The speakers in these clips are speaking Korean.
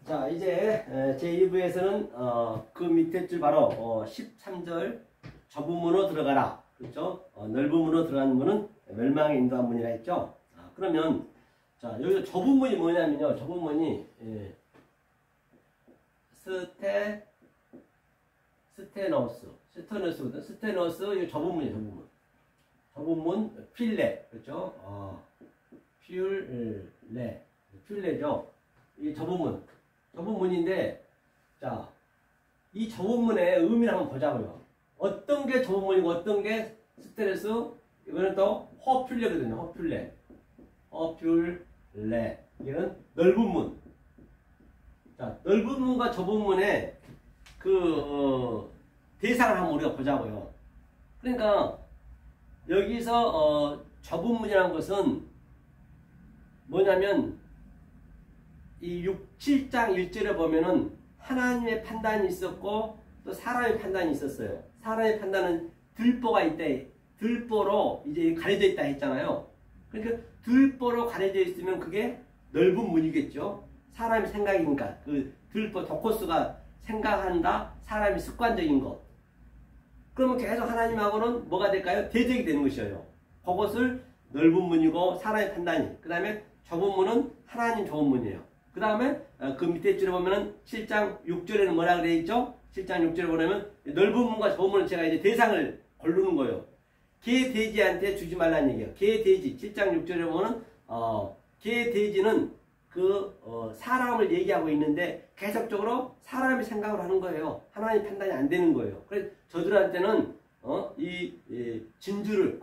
자, 이제 제2부에서는 그 밑에 줄 바로 13절 저부문으로 들어가라. 그렇죠? 넓은 문으로 들어가는 문은 멸망에 인도한 문이라 했죠. 그러면 자, 여기서 저부문이 뭐냐면요. 저부문이 스테노스 이 저부문이에요. 저부문. 저부문 필레. 그렇죠? 필레죠. 이 저부문인데, 자, 이 저부문의 의미를 한번 보자고요. 어떤 게 저부문이고 어떤 게 스테레스, 이거는 또 허필레거든요. 허필레. 이거는 넓은 문. 자, 넓은 문과 저부문의 대상을 한번 우리가 보자고요. 그러니까 여기서 저부문이라는 것은 뭐냐면 이 7장 1절에 보면은 하나님의 판단이 있었고 또 사람의 판단이 있었어요. 사람의 판단은 들보가 있대. 들보로 이제 가려져 있다 했잖아요. 그러니까 들보로 가려져 있으면 그게 넓은 문이겠죠. 사람의 생각이니까 그 들보 도코스가 생각한다. 사람이 습관적인 것. 그러면 계속 하나님하고는 뭐가 될까요? 대적이 되는 것이에요. 그것을 넓은 문이고 사람의 판단이. 그 다음에 좁은 문은 하나님 좋은 문이에요. 그 다음에 그 밑에 줄에 보면은 7장 6절에는 뭐라 그래 있죠? 7장 6절에 보면 넓은 문과 좁은 문은 제가 이제 대상을 고르는 거예요. 개 돼지한테 주지 말라는 얘기예요. 개 돼지 7장 6절에 보면은 개 돼지는 사람을 얘기하고 있는데 계속적으로 사람의 생각을 하는 거예요. 하나님 판단이 안 되는 거예요. 그래서 저들한테는 진주를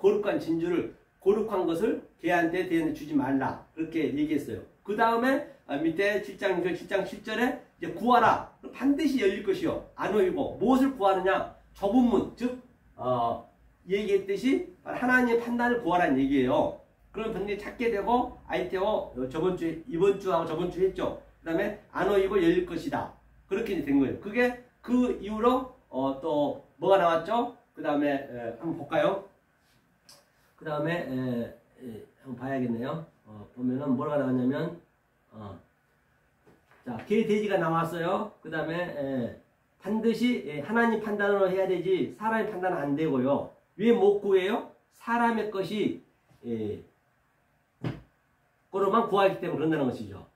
거룩한 것을 개한테 주지 말라. 그렇게 얘기했어요. 그 다음에 밑에 7장 7절에 이제 구하라. 반드시 열릴 것이요. 안 오이고. 무엇을 구하느냐? 좁은 문. 즉, 얘기했듯이 하나님의 판단을 구하라는 얘기예요. 그럼 분명히 찾게 되고, 아이테오 이번 주하고 저번 주 했죠. 그 다음에 안 오이고 열릴 것이다. 그렇게 된 거예요. 그게 그 이후로 또 뭐가 나왔죠? 그 다음에 한번 볼까요? 그 다음에 한번 봐야겠네요. 보면은 뭐가 나왔냐면 자, 개 돼지가 나왔어요. 그 다음에 반드시 하나님 판단으로 해야 되지 사람의 판단은 안 되고요. 왜 못 구해요? 사람의 것이 거로만 구하기 때문에 그런다는 것이죠.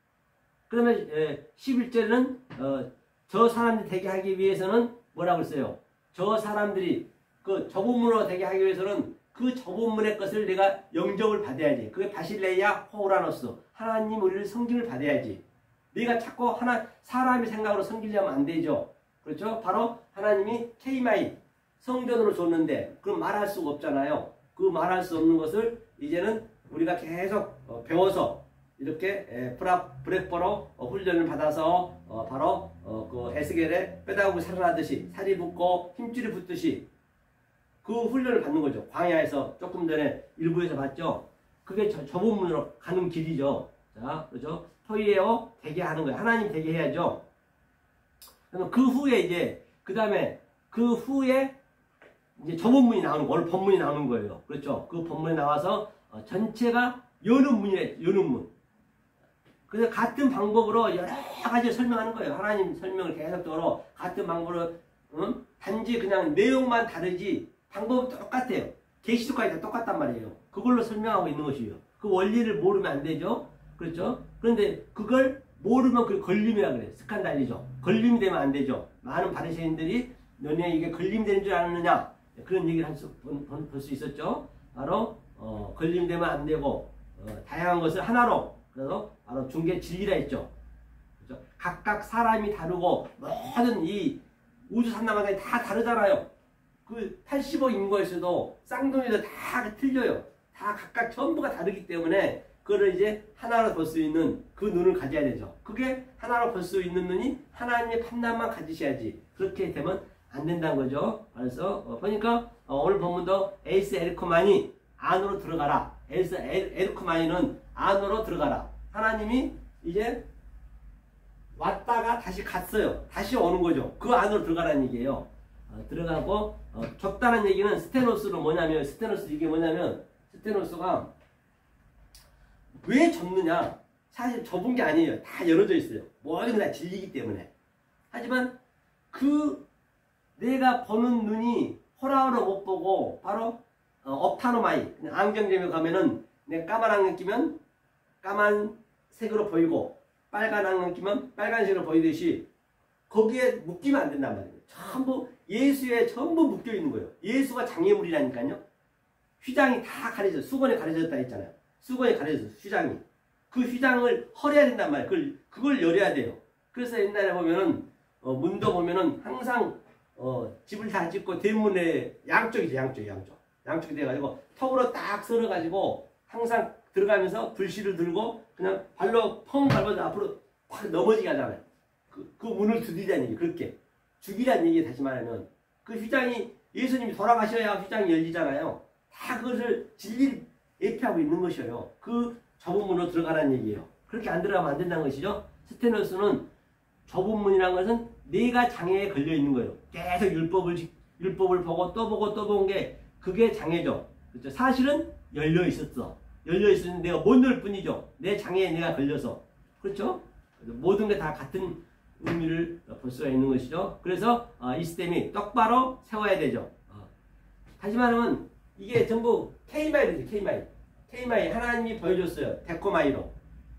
그러면 11절에는 저 사람들이 되게 하기 위해서는 뭐라고 했어요? 저 사람들이 그 좁은 문으로 되게 하기 위해서는 그 좁은 문의 것을 내가 영접을 받아야지. 그게 바실레이아 호우라노스. 하나님 우리를 섬김을 받아야지. 네가 자꾸 사람의 생각으로 섬기려면 안 되죠. 그렇죠? 바로 하나님이 케이마이 성전으로 줬는데 그럼 말할 수가 없잖아요. 그 말할 수 없는 것을 이제는 우리가 계속 배워서 이렇게 브렉버로 훈련을 받아서 바로 그 에스겔에 뼈다귀 살아나듯이 살이 붙고 힘줄이 붙듯이 그 훈련을 받는 거죠. 광야에서 조금 전에 일부에서 봤죠. 그게 좁은 문으로 가는 길이죠. 자, 그렇죠? 토이에오 되게 하는 거예요. 하나님 되게 해야죠. 그러면 그 후에 이제 그 후에 이제 좁은 문이 나오는 거, 오늘 본문이 나오는 거예요. 그렇죠? 그 본문에 나와서 전체가 여는 문이에요. 여는 문. 그래서 같은 방법으로 여러 가지 설명하는 거예요. 하나님 설명을 계속적으로 같은 방법으로 단지 그냥 내용만 다르지 방법은 똑같아요. 계시록까지 다 똑같단 말이에요. 그걸로 설명하고 있는 것이에요. 그 원리를 모르면 안 되죠. 그렇죠? 그런데 그걸 모르면 그게 걸림이라 그래요. 스칸달리죠. 걸림이 되면 안 되죠. 많은 바리새인들이 너네 이게 걸림 되는 줄 아느냐 그런 얘기를 볼 수 있었죠. 바로 걸림되면 안 되고 다양한 것을 하나로 그래서 바로 중개 진리라 했죠. 그렇죠? 각각 사람이 다르고 모든 이 우주 산나마다 다 다르잖아요. 그 80억 인구에서도 쌍둥이도 다 틀려요. 다 각각 전부가 다르기 때문에 그걸 이제 하나로 볼 수 있는 그 눈을 가져야 되죠. 그게 하나로 볼 수 있는 눈이 하나님의 판단만 가지셔야지. 그렇게 되면 안 된다는 거죠. 그래서 보니까 오늘 본문도 에이스 에르코만이 안으로 들어가라. 에이스 에르코만이는 안으로 들어가라. 하나님이 이제 왔다가 다시 갔어요. 다시 오는 거죠. 그 안으로 들어가라는 얘기예요. 들어가고 좁다는 얘기는 스테노스로 뭐냐면 스테노스가 왜 좁느냐? 사실 좁은 게 아니에요. 다 열어져 있어요. 모든 게 다 진리이기 때문에. 하지만 그 내가 보는 눈이 호라호라 못 보고 바로 업타노마이 안경점에 가면은 내가 까만 안경 끼면 까만색으로 보이고 빨간 안경 끼면 빨간색으로 보이듯이 거기에 묶이면 안 된단 말이에요. 전부 예수에 전부 묶여 있는 거예요. 예수가 장애물이라니까요. 휘장이 다 가려져, 수건에 가려졌다 했잖아요. 수건에 가려졌어, 휘장이. 그 휘장을 헐어야 된단 말이에요. 그걸 열어야 돼요. 그래서 옛날에 보면은 문도 보면은 항상 집을 다 짓고 대문에 양쪽이죠, 양쪽이 돼가지고 턱으로 딱 썰어가지고 항상 들어가면서 불씨를 들고 그냥 발로 펑 밟아서 앞으로 확 넘어지게 하잖아요. 그 문을 두드리자는 얘기, 그렇게 죽이라는 얘기. 다시 말하면 그 휘장이 예수님이 돌아가셔야 휘장이 열리잖아요. 다 그것을 진리를 예표하고 있는 것이에요. 그 좁은 문으로 들어가라는 얘기예요. 그렇게 안 들어가면 안 된다는 것이죠. 스테노스는 좁은 문이라는 것은 내가 장애에 걸려 있는 거예요. 계속 율법을 보고 또 보고 또 본 게 그게 장애죠. 그렇죠? 사실은 열려 있었어. 열려 있었는데 내가 못 열 뿐이죠. 내 장애에 내가 걸려서. 그렇죠? 모든 게 다 같은 의미를 볼 수가 있는 것이죠. 그래서 이 시스템이 똑바로 세워야 되죠. 다시 말하면 이게 전부 K마일이죠. K마일 하나님이 보여줬어요. 데코마이로.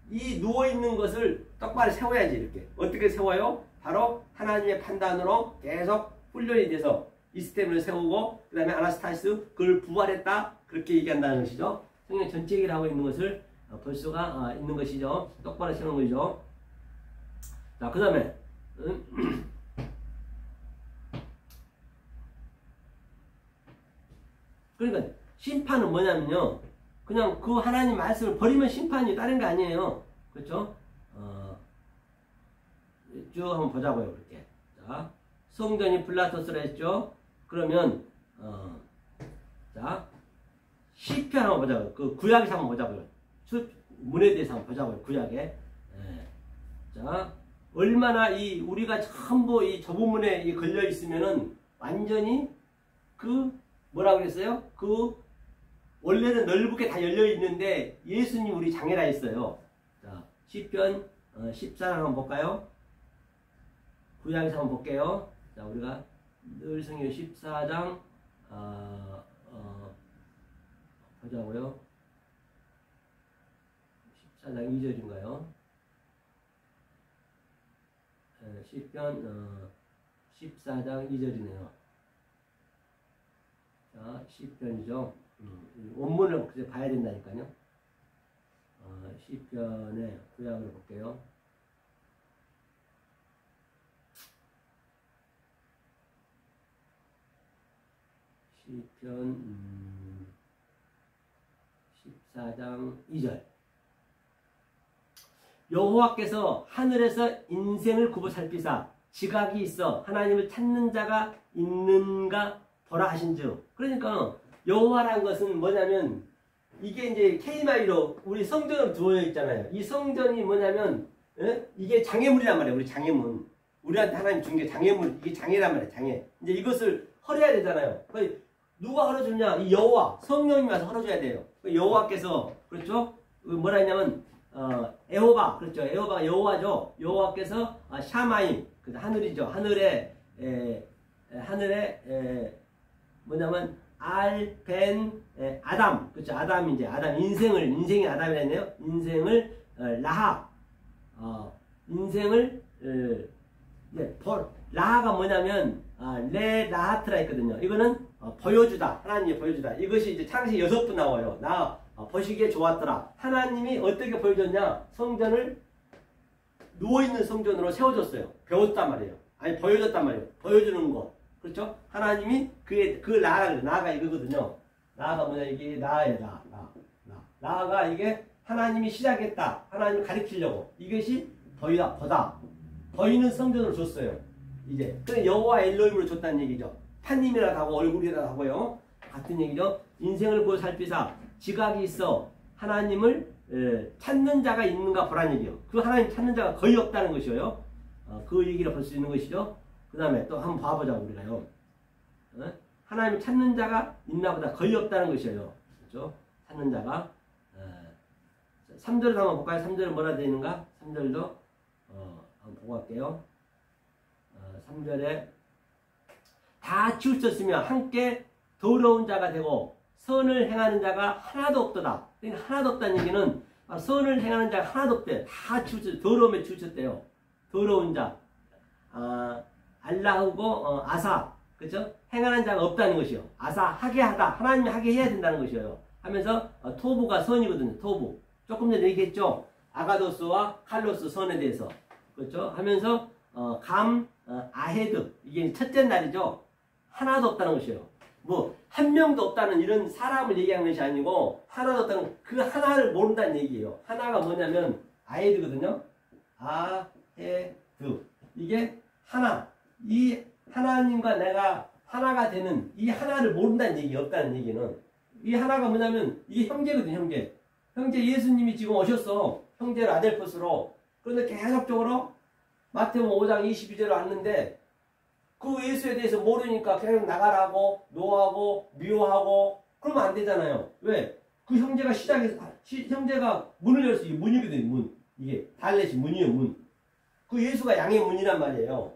이 누워있는 것을 똑바로 세워야지. 이렇게 어떻게 세워요? 바로 하나님의 판단으로 계속 훈련이 돼서 이 시스템을 세우고 그 다음에 아나스타시스 그걸 부활했다 그렇게 얘기한다는 것이죠. 성경 전체 얘기를 하고 있는 것을 볼 수가 있는 것이죠. 똑바로 세우는 것이죠. 자, 그 다음에 그러니까 심판은 뭐냐면요, 그냥 그 하나님 말씀을 버리면 심판이 다른 게 아니에요. 그렇죠? 쭉 한번 보자고요. 그렇게. 자, 성전이 블라토스라 했죠. 그러면 자, 시편 한번 보자고요. 그 구약에서 한번 보자고요. 문에 대해서 한번 보자고요. 구약에. 자, 얼마나 우리가 전부 이 좁은 문에 걸려 있으면은 완전히 뭐라고 그랬어요? 원래는 넓게 다 열려 있는데 예수님 우리 장애라 했어요. 자, 시편 14장 한번 볼까요? 구약에서 한번 볼게요. 자, 우리가 늘 성경 14장 보자고요. 14장 2절인가요? 시편 14장 2절이네요. 자, 시편이죠. 원문을 그래 봐야 된다니까요. 시편의 구약을 볼게요. 시편 14장 2절. 여호와께서 하늘에서 인생을 굽어 살피사 지각이 있어 하나님을 찾는 자가 있는가 보라 하신즉. 그러니까 여호와라는 것은 뭐냐면 이게 이제 K마이로 우리 성전으로 두어 있잖아요. 이 성전이 뭐냐면 이게 장애물이란 말이에요. 우리 장애물. 우리한테 하나님 준 게 장애물. 이게 장애란 말이에요. 장애. 이제 이것을 헐어야 되잖아요. 누가 헐어주냐? 이 여호와 성령님이 와서 헐어줘야 돼요. 여호와께서 그렇죠? 뭐라 했냐면 에호바, 그렇죠? 에호바가 여호와죠. 여호와께서 샤마임, 그 하늘이죠. 하늘에 뭐냐면 아담, 그렇죠? 아담이 이제 인생이 아담이라 했네요. 인생을 라하, 인생을 라하가 뭐냐면 레 라하트라 했거든요. 이거는 보여주다, 하나님이 보여주다. 이것이 이제 창세기 6번 나와요. 보시기에 좋았더라. 하나님이 어떻게 보여줬냐? 성전을 누워있는 성전으로 세워줬어요. 배웠단 말이에요. 아니 보여줬단 말이에요. 보여주는 거. 그렇죠? 하나님이 그 나가 이거거든요. 나가 뭐냐? 이게 나예요. 나가 이게 하나님이 시작했다. 하나님을 가리키려고. 이것이 보다. 보이는 성전을 줬어요. 이제. 그래 여호와 엘로힘으로 줬다는 얘기죠. 판님이라고 하고 얼굴이라고 하고요. 같은 얘기죠. 인생을 보여 살피사 지각이 있어 하나님을 찾는 자가 있는가 보라는 얘기요. 그 하나님 찾는 자가 거의 없다는 것이에요. 그 얘기를 볼 수 있는 것이죠. 그 다음에 또 한번 봐보자고 우리가요. 하나님을 찾는 자가 있나 보다 거의 없다는 것이에요. 그렇죠? 찾는 자가 3절을 한번 볼까요? 3절은 뭐라 되어 있는가? 3절도 한번 보고 갈게요. 3절에 다 치우쳤으며 함께 더러운 자가 되고 선을 행하는 자가 하나도 없도다. 그러니까 하나도 없다는 얘기는 선을 행하는 자가 하나도 없대. 다 치우쳤, 더러움에 치우쳤대요. 더러운 자. 알라하고 아사. 그죠? 행하는 자가 없다는 것이요. 아사, 하게 하다. 하나님이 하게 해야 된다는 것이에요. 하면서 토부가 선이거든요. 토부. 조금 전에 얘기했죠. 아가도스와 칼로스 선에 대해서. 그렇죠? 하면서 아헤드. 이게 첫째 날이죠. 하나도 없다는 것이에요. 뭐 한 명도 없다는 이런 사람을 얘기하는 것이 아니고 하나도 없다는 그 하나를 모른다는 얘기예요. 하나가 뭐냐면 아헤드거든요. 아헤드. 이게 하나. 이 하나님과 내가 하나가 되는 이 하나를 모른다는 얘기, 없다는 얘기는 이 하나가 뭐냐면 이게 형제거든요. 형제. 형제 예수님이 지금 오셨어. 형제를 아델포스로. 그런데 계속적으로 마태복음 5장 22절로 왔는데 그 예수에 대해서 모르니까 그냥 나가라고 노하고 미워하고 그러면 안 되잖아요. 왜? 그 형제가 형제가 문을 열었어. 이게 문이거든요. 문. 이게 달렛이 문이에요. 문. 그 예수가 양의 문이란 말이에요.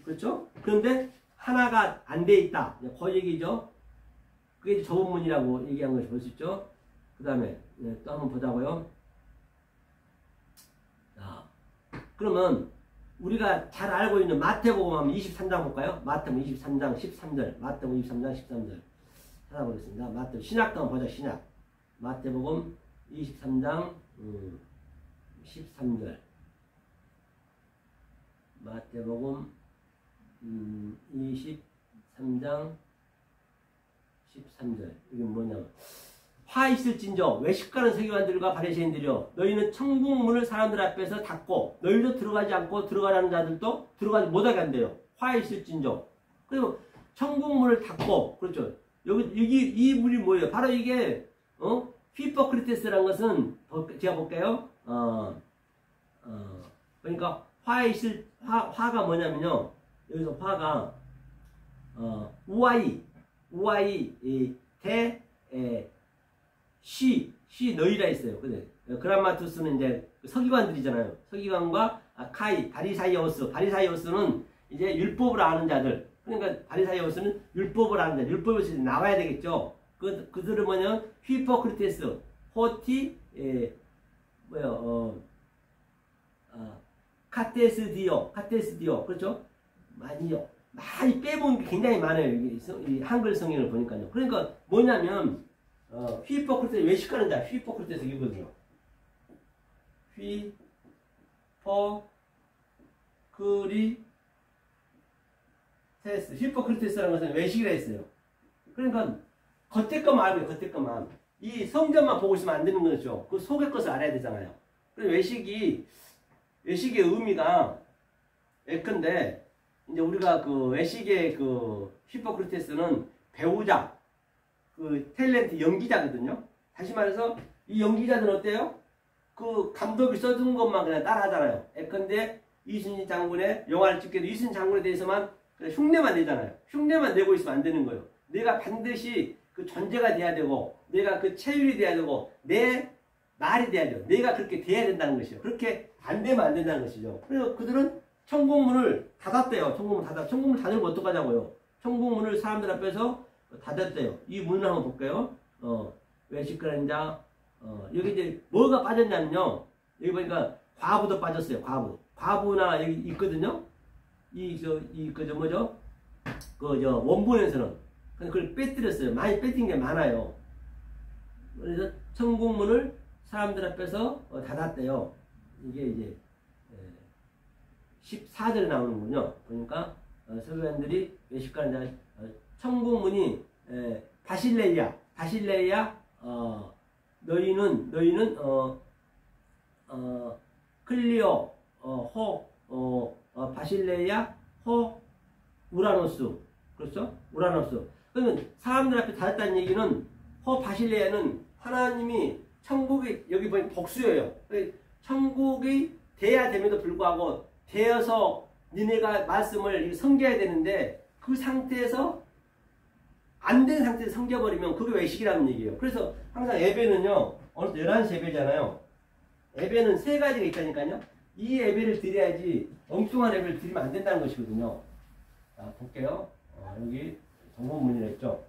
그렇죠? 그런데 하나가 안 돼 있다. 그 얘기죠. 그게 좁은 문이라고 얘기한 것이 볼 수 있죠. 그 다음에 또 한번 보자고요. 자, 그러면 우리가 잘 알고 있는 마태복음 한번 23장 볼까요? 마태복음 23장 13절. 마태복음 23장 13절. 찾아보겠습니다. 마태복음 신약도 한번 보자. 신약. 마태복음 23장 13절. 마태복음 23장 13절. 이게 뭐냐면 화 있을진저 외식가는 서기관들과 바리새인들이여 너희는 천국 문을 사람들 앞에서 닫고 너희도 들어가지 않고 들어가라는 자들도 들어가지 못하게 한대요. 화 있을진저. 그리고 천국 문을 닫고 그렇죠. 여기 이 문이 뭐예요? 바로 이게 히포크리테스라는 것은 제가 볼게요. 그러니까 화가 뭐냐면요. 여기서 화가 우아이 시 너희라 있어요. 근데 그라마투스는 이제 서기관들이잖아요. 서기관과 카이 바리사이오스는 이제 율법을 아는 자들. 그러니까 바리사이오스는 율법을 아는 자들. 율법에서 나와야 되겠죠. 그들은 뭐냐면 히포크리테스, 호티, 카테스디오, 그렇죠? 많이 빼본 게 굉장히 많아요. 이 한글 성경을 보니까요. 그러니까 뭐냐면 히포크리테스 외식하는 자, 히포크리테스 이거든요. 히포크리테스라는 것은 외식이라 했어요. 그러니까 겉에 것만 알고요. 겉에 것만. 이 성전만 보고 있으면 안 되는 거죠. 그 속의 것을 알아야 되잖아요. 그래서 외식의 의미가 예컨대 이제 우리가 그 외식의 그 히포크리테스는 배우자, 그 탤런트 연기자거든요. 다시 말해서 이 연기자들은 어때요? 그 감독이 써준 것만 그냥 따라하잖아요. 예컨대 이순신 장군의 영화를 찍게 해도 이순신 장군에 대해서만 그냥 흉내만 내잖아요. 흉내만 내고 있으면 안 되는 거예요. 내가 반드시 그 존재가 돼야 되고 내가 그 체율이 돼야 되고 내 말이 돼야 돼요. 내가 그렇게 돼야 된다는 것이죠. 그렇게 안 되면 안 된다는 것이죠. 그래서 그들은 천국문을 닫았대요. 천국문 닫으면 어떡하냐고요. 천국문을 사람들 앞에서 닫았대요. 이 문을 한번 볼게요. 외식하는 자. 여기 이제 뭐가 빠졌냐면요. 여기 보니까 과부도 빠졌어요. 과부나 여기 있거든요. 원본에서는. 그걸 빼뜨렸어요. 많이 뺏긴 게 많아요. 그래서 천국문을 사람들 앞에서 닫았대요. 이게 이제 14절에 나오는군요. 보니까 서기관들이 외식하는 자 천국문이 바실레이야 너희는 클리오 바실레이야 우라노스 그렇죠? 우라노스. 그러면 사람들 앞에 닫았다는 얘기는 바실레야는 하나님이 천국이 여기 보면 복수예요. 천국이 돼야 됨에도 불구하고 되어서 니네가 말씀을 섬겨야 되는데 그 상태에서 안 된 상태에서 섬겨버리면 그게 외식이라는 얘기예요. 그래서 항상 예배는요. 오늘 11시 예배잖아요. 예배는 세 가지가 있다니까요. 이 예배를 드려야지 엉뚱한 예배를 드리면 안 된다는 것이거든요. 자, 볼게요. 여기 정보문이라 했죠.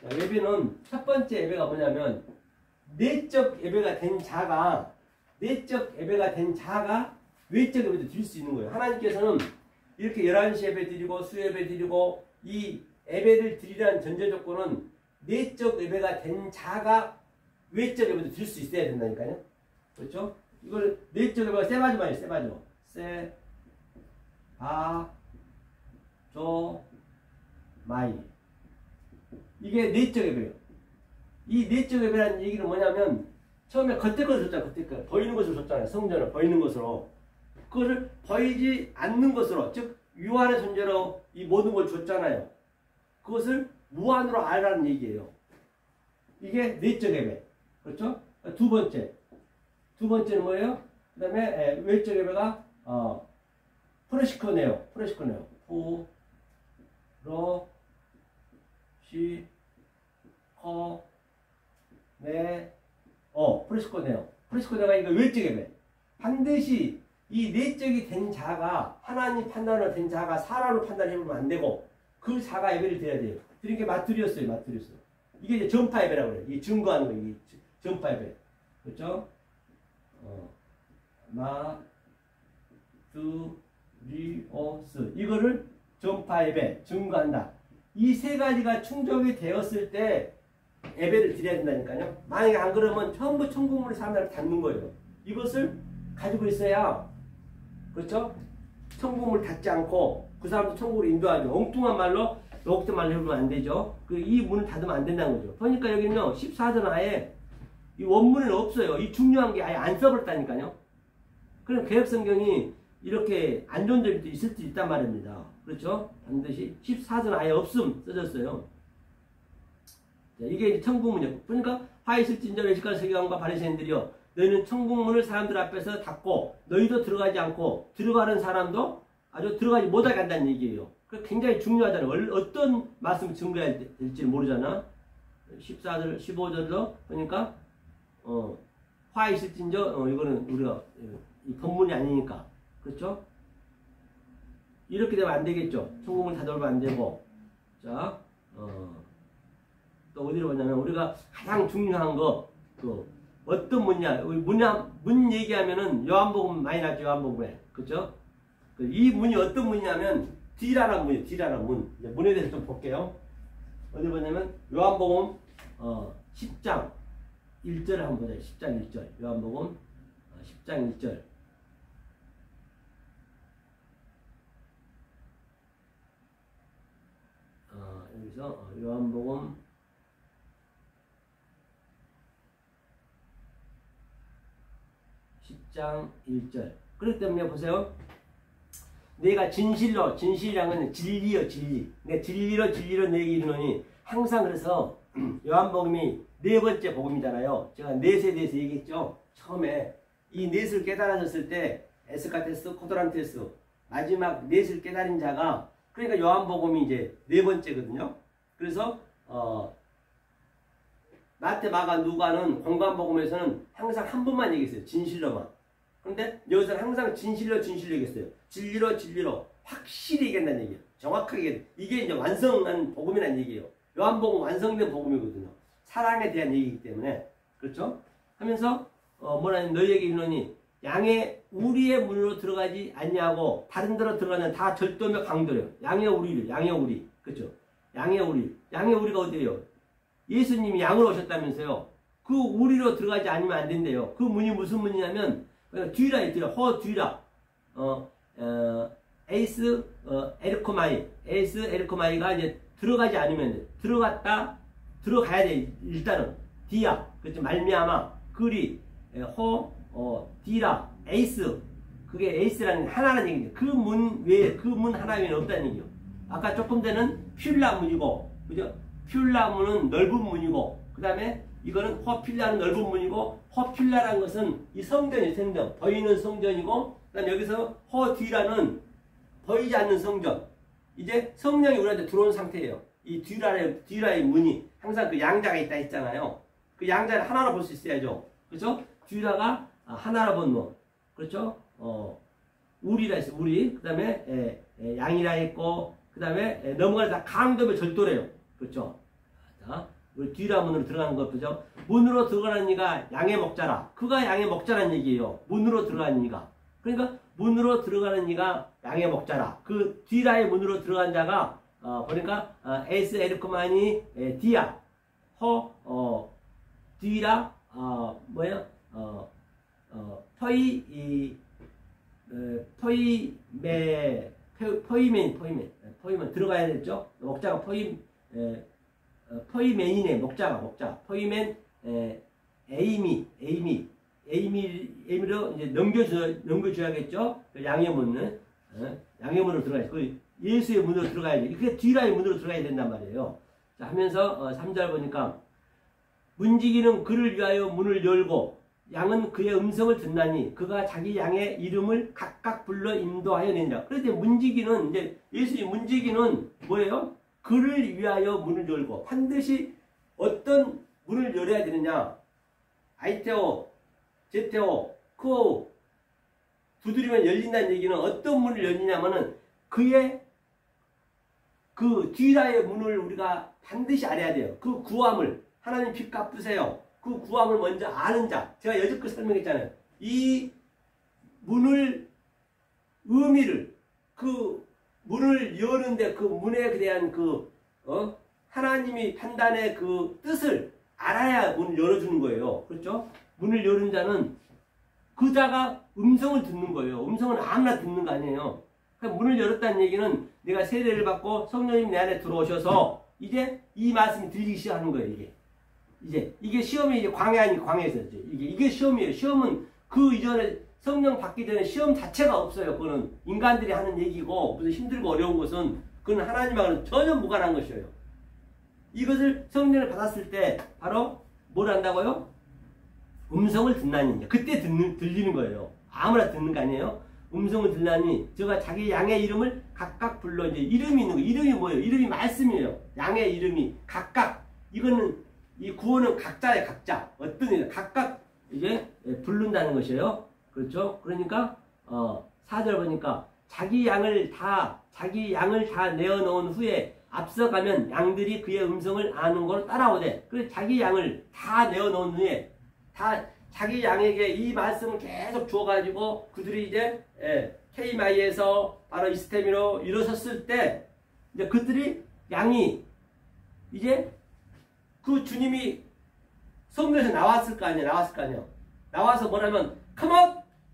자, 예배는 첫 번째 예배가 뭐냐면 내적 예배가 된 자가 외적 예배도 드릴 수 있는 거예요. 하나님께서는 이렇게 11시 예배 드리고 수예배 드리고 이 예배를 드리라는 전제 조건은 내적 예배가 된 자가 외적 예배도 드릴 수 있어야 된다니까요. 그렇죠? 이걸 내적 예배가 세 가지만이에요. 세 가지로. 세, 바, 조, 마이. 이게 내적 예배예요. 이 내적 예배라는 얘기는 뭐냐면 처음에 겉에 것을 줬잖아요. 겉에 것. 보이는 것을 줬잖아요. 성전을 보이는 것으로. 그것을 보이지 않는 것으로, 즉 유한의 존재로 이 모든 걸 줬잖아요. 그것을 무한으로 알라는 얘기예요. 이게 내적 예배. 그렇죠? 두 번째는 뭐예요? 그 다음에 외적 예배가 프레시코네요. 프레시코네가 이거 외적 예배. 반드시 이 내적이 된 자가 하나님 판단으로 된 자가 사람으로 판단해보면 안 되고 그 자가 예배를 드려야 돼요. 드린 게 마투리였어요. 이게 이제 전파 예배라고 그래요. 이 증거하는 거예요. 이 전파 예배. 그렇죠? 마투리오스 이거를 전파 예배, 증거한다. 이 세 가지가 충족이 되었을 때 예배를 드려야 된다니까요. 만약에 안 그러면 전부 천국문을 사람들한테 닫는 거예요. 이것을 가지고 있어야, 그렇죠? 천국문을 닫지 않고 그 사람도 천국으로 인도하죠. 엉뚱한 말로 욕도 말로 해보면 안 되죠. 이 문을 닫으면 안 된다는 거죠. 그러니까 여기는요, 14절 아예 이 원문은 없어요. 이 중요한 게 아예 안 써버렸다니까요. 그럼 개혁성경이 이렇게 안 좋은 점이 있을 수 있단 말입니다. 그렇죠? 반드시 14절 아예 없음 써졌어요. 자, 이게 천국문이요. 그러니까 화 있을진저 외식과 서기관과 바리새인들이여 너희는 천국문을 사람들 앞에서 닫고 너희도 들어가지 않고 들어가는 사람도 아주 들어가지 못하게 한다는 얘기예요. 굉장히 중요하잖아요. 어떤 말씀을 증거해야 될지 모르잖아. 14절, 15절로 그러니까 화 있을진저 이거는 우리가 이 본문이 아니니까 그렇죠? 이렇게 되면 안 되겠죠. 천국문을 닫아버리면 안 되고 자 또 어디로 보냐면 우리가 가장 중요한 거 어떤 문이냐 문 얘기하면은 요한복음 많이 나죠. 요한복음에 그렇죠? 이 문이 어떤 문이냐면 D라는 문이에요. D라는 문. 문에 대해서 좀 볼게요. 어디 보냐면 요한복음 10장 1절을 한번 보자. 10장 1절. 요한복음 10장 1절. 여기서 요한복음 10장 1절. 그렇기 때문에 보세요. 내가 진실이란 진리요, 진리. 내가 진리로 내게 이르노니 항상 그래서 요한복음이 네 번째 복음이잖아요. 제가 넷에 대해서 얘기했죠. 처음에 이 넷을 깨달아졌을 때 에스카테스, 코도란테스 마지막 넷을 깨달은 자가 그러니까 요한복음이 이제 네 번째거든요. 그래서 마태, 마가, 누가는 공관복음에서는 항상 한 분만 얘기했어요. 진실로만. 그런데 여기서는 항상 진실로 얘기했어요. 진리로 확실히 얘기한다는 얘기예요. 정확하게 이게 이제 완성한 복음이라는 얘기예요. 요한복음 완성된 복음이거든요. 사랑에 대한 얘기이기 때문에 그렇죠? 하면서 뭐라는 너희에게 이르노니 양의 우리의 문으로 들어가지 않냐고 다른 데로 들어가면 다 절도며 강도래요. 양의 우리 그렇죠? 양의 우리가 어디예요? 예수님이 양으로 오셨다면서요. 그 우리로 들어가지 않으면 안 된대요. 그 문이 무슨 문이냐면 뒤라 있더라. 허뒤라 에이스 에르코마이가 이제 들어가지 않으면 돼. 들어가야 돼. 일단은 디야 그렇죠. 말미암아 그리 디라 에이스 그게 에이스라는 하나라는 얘기죠. 그 문 외에 그 문 하나 외에는 없다는 얘기요. 아까 조금 전에는 퓰라 문이고 그죠? 퓰라 문은 넓은 문이고 그 다음에 이거는 허필라는 넓은 문이고 허필라라는 것은 이 성전이 성전 보이는 성전이고 그 다음에 여기서 허뒤라는 보이지 않는 성전 이제 성령이 우리한테 들어온 상태예요. 이 뒤라의 문이 항상 그 양자가 있다 했잖아요. 그 양자를 하나로 볼 수 있어야죠. 그렇죠? 뒤라가 하나라 본문. 그렇죠? 우리라 했어요. 우리. 그 다음에 양이라 했고, 그 다음에 넘어가다 강도의 절도래요. 그렇죠? 자, 우리 뒤라 문으로 들어가는 것 보죠. 문으로 들어가는 이가 양의 먹자라. 그가 양의 먹자라는 얘기예요. 문으로 들어가는 이가. 그러니까 문으로 들어가는 이가 양의 먹자라. 그 뒤라의 문으로 들어간 자가 보니까 에스 에르크만이 디아 뒤라 뭐예요? 포이맨 들어가야 되죠. 먹자가 포이맨이네. 먹자 포이맨 에이미로 이제 넘겨줘야겠죠. 양의 문은 양의 문으로 들어가야 돼. 그 예수의 문으로 들어가야 돼. 그게 뒤라의 문으로 들어가야 된단 말이에요. 자, 하면서 3절 보니까 문지기는 그를 위하여 문을 열고 양은 그의 음성을 듣나니 그가 자기 양의 이름을 각각 불러 인도하여 내니라. 그런데 문지기는 이제 예수의 문지기는 뭐예요? 그를 위하여 문을 열고 반드시 어떤 문을 열어야 되느냐? 아이테오, 제테오, 크오 두드리면 열린다는 얘기는 어떤 문을 열리냐면은 그의 그 뒤라의 문을 우리가 반드시 알아야 돼요. 그 구함을 하나님 피 갚으세요. 그 구함을 먼저 아는 자. 제가 여지껏 설명했잖아요. 이 문을 의미를 그 문을 여는데 그 문에 대한 하나님이 판단의 그 뜻을 알아야 문을 열어주는 거예요. 그렇죠? 문을 여는 자는 그 자가 음성을 듣는 거예요. 음성은 아무나 듣는 거 아니에요. 그러니까 문을 열었다는 얘기는 내가 세례를 받고 성령님 내 안에 들어오셔서 이제 이 말씀이 들리기 시작하는 거예요. 이게 시험이 이제 광야 아닌 광야에서 이게 시험이에요. 시험은 그 이전에 성령 받기 전에 시험 자체가 없어요. 그거는 인간들이 하는 얘기고 무슨 힘들고 어려운 것은 그건 하나님하고는 전혀 무관한 것이에요. 이것을 성령을 받았을 때 바로 뭘 한다고요? 음성을 듣나니 그때 들리는 거예요. 아무나 듣는 거 아니에요. 음성을 듣나니 저가 자기 양의 이름을 각각 불러 이제 이름이 있는 거. 이름이 뭐예요? 이름이 말씀이에요. 양의 이름이 각각. 이거는 이 구원은 각자예요. 각자. 어떤 일 각각 이제 부른다는 것이에요. 그렇죠? 그러니까 4절 보니까 자기 양을 다 내어놓은 후에 앞서가면 양들이 그의 음성을 아는 걸 따라오되 그래서 자기 양을 다 내어놓은 후에 다 자기 양에게 이 말씀을 계속 주어가지고 그들이 이제 케이마이에서 바로 이스테미로 일어섰을 때 이제 그들이 양이 이제 그 주님이 성전에서 나왔을 거 아니야. 나와서 뭐냐면 come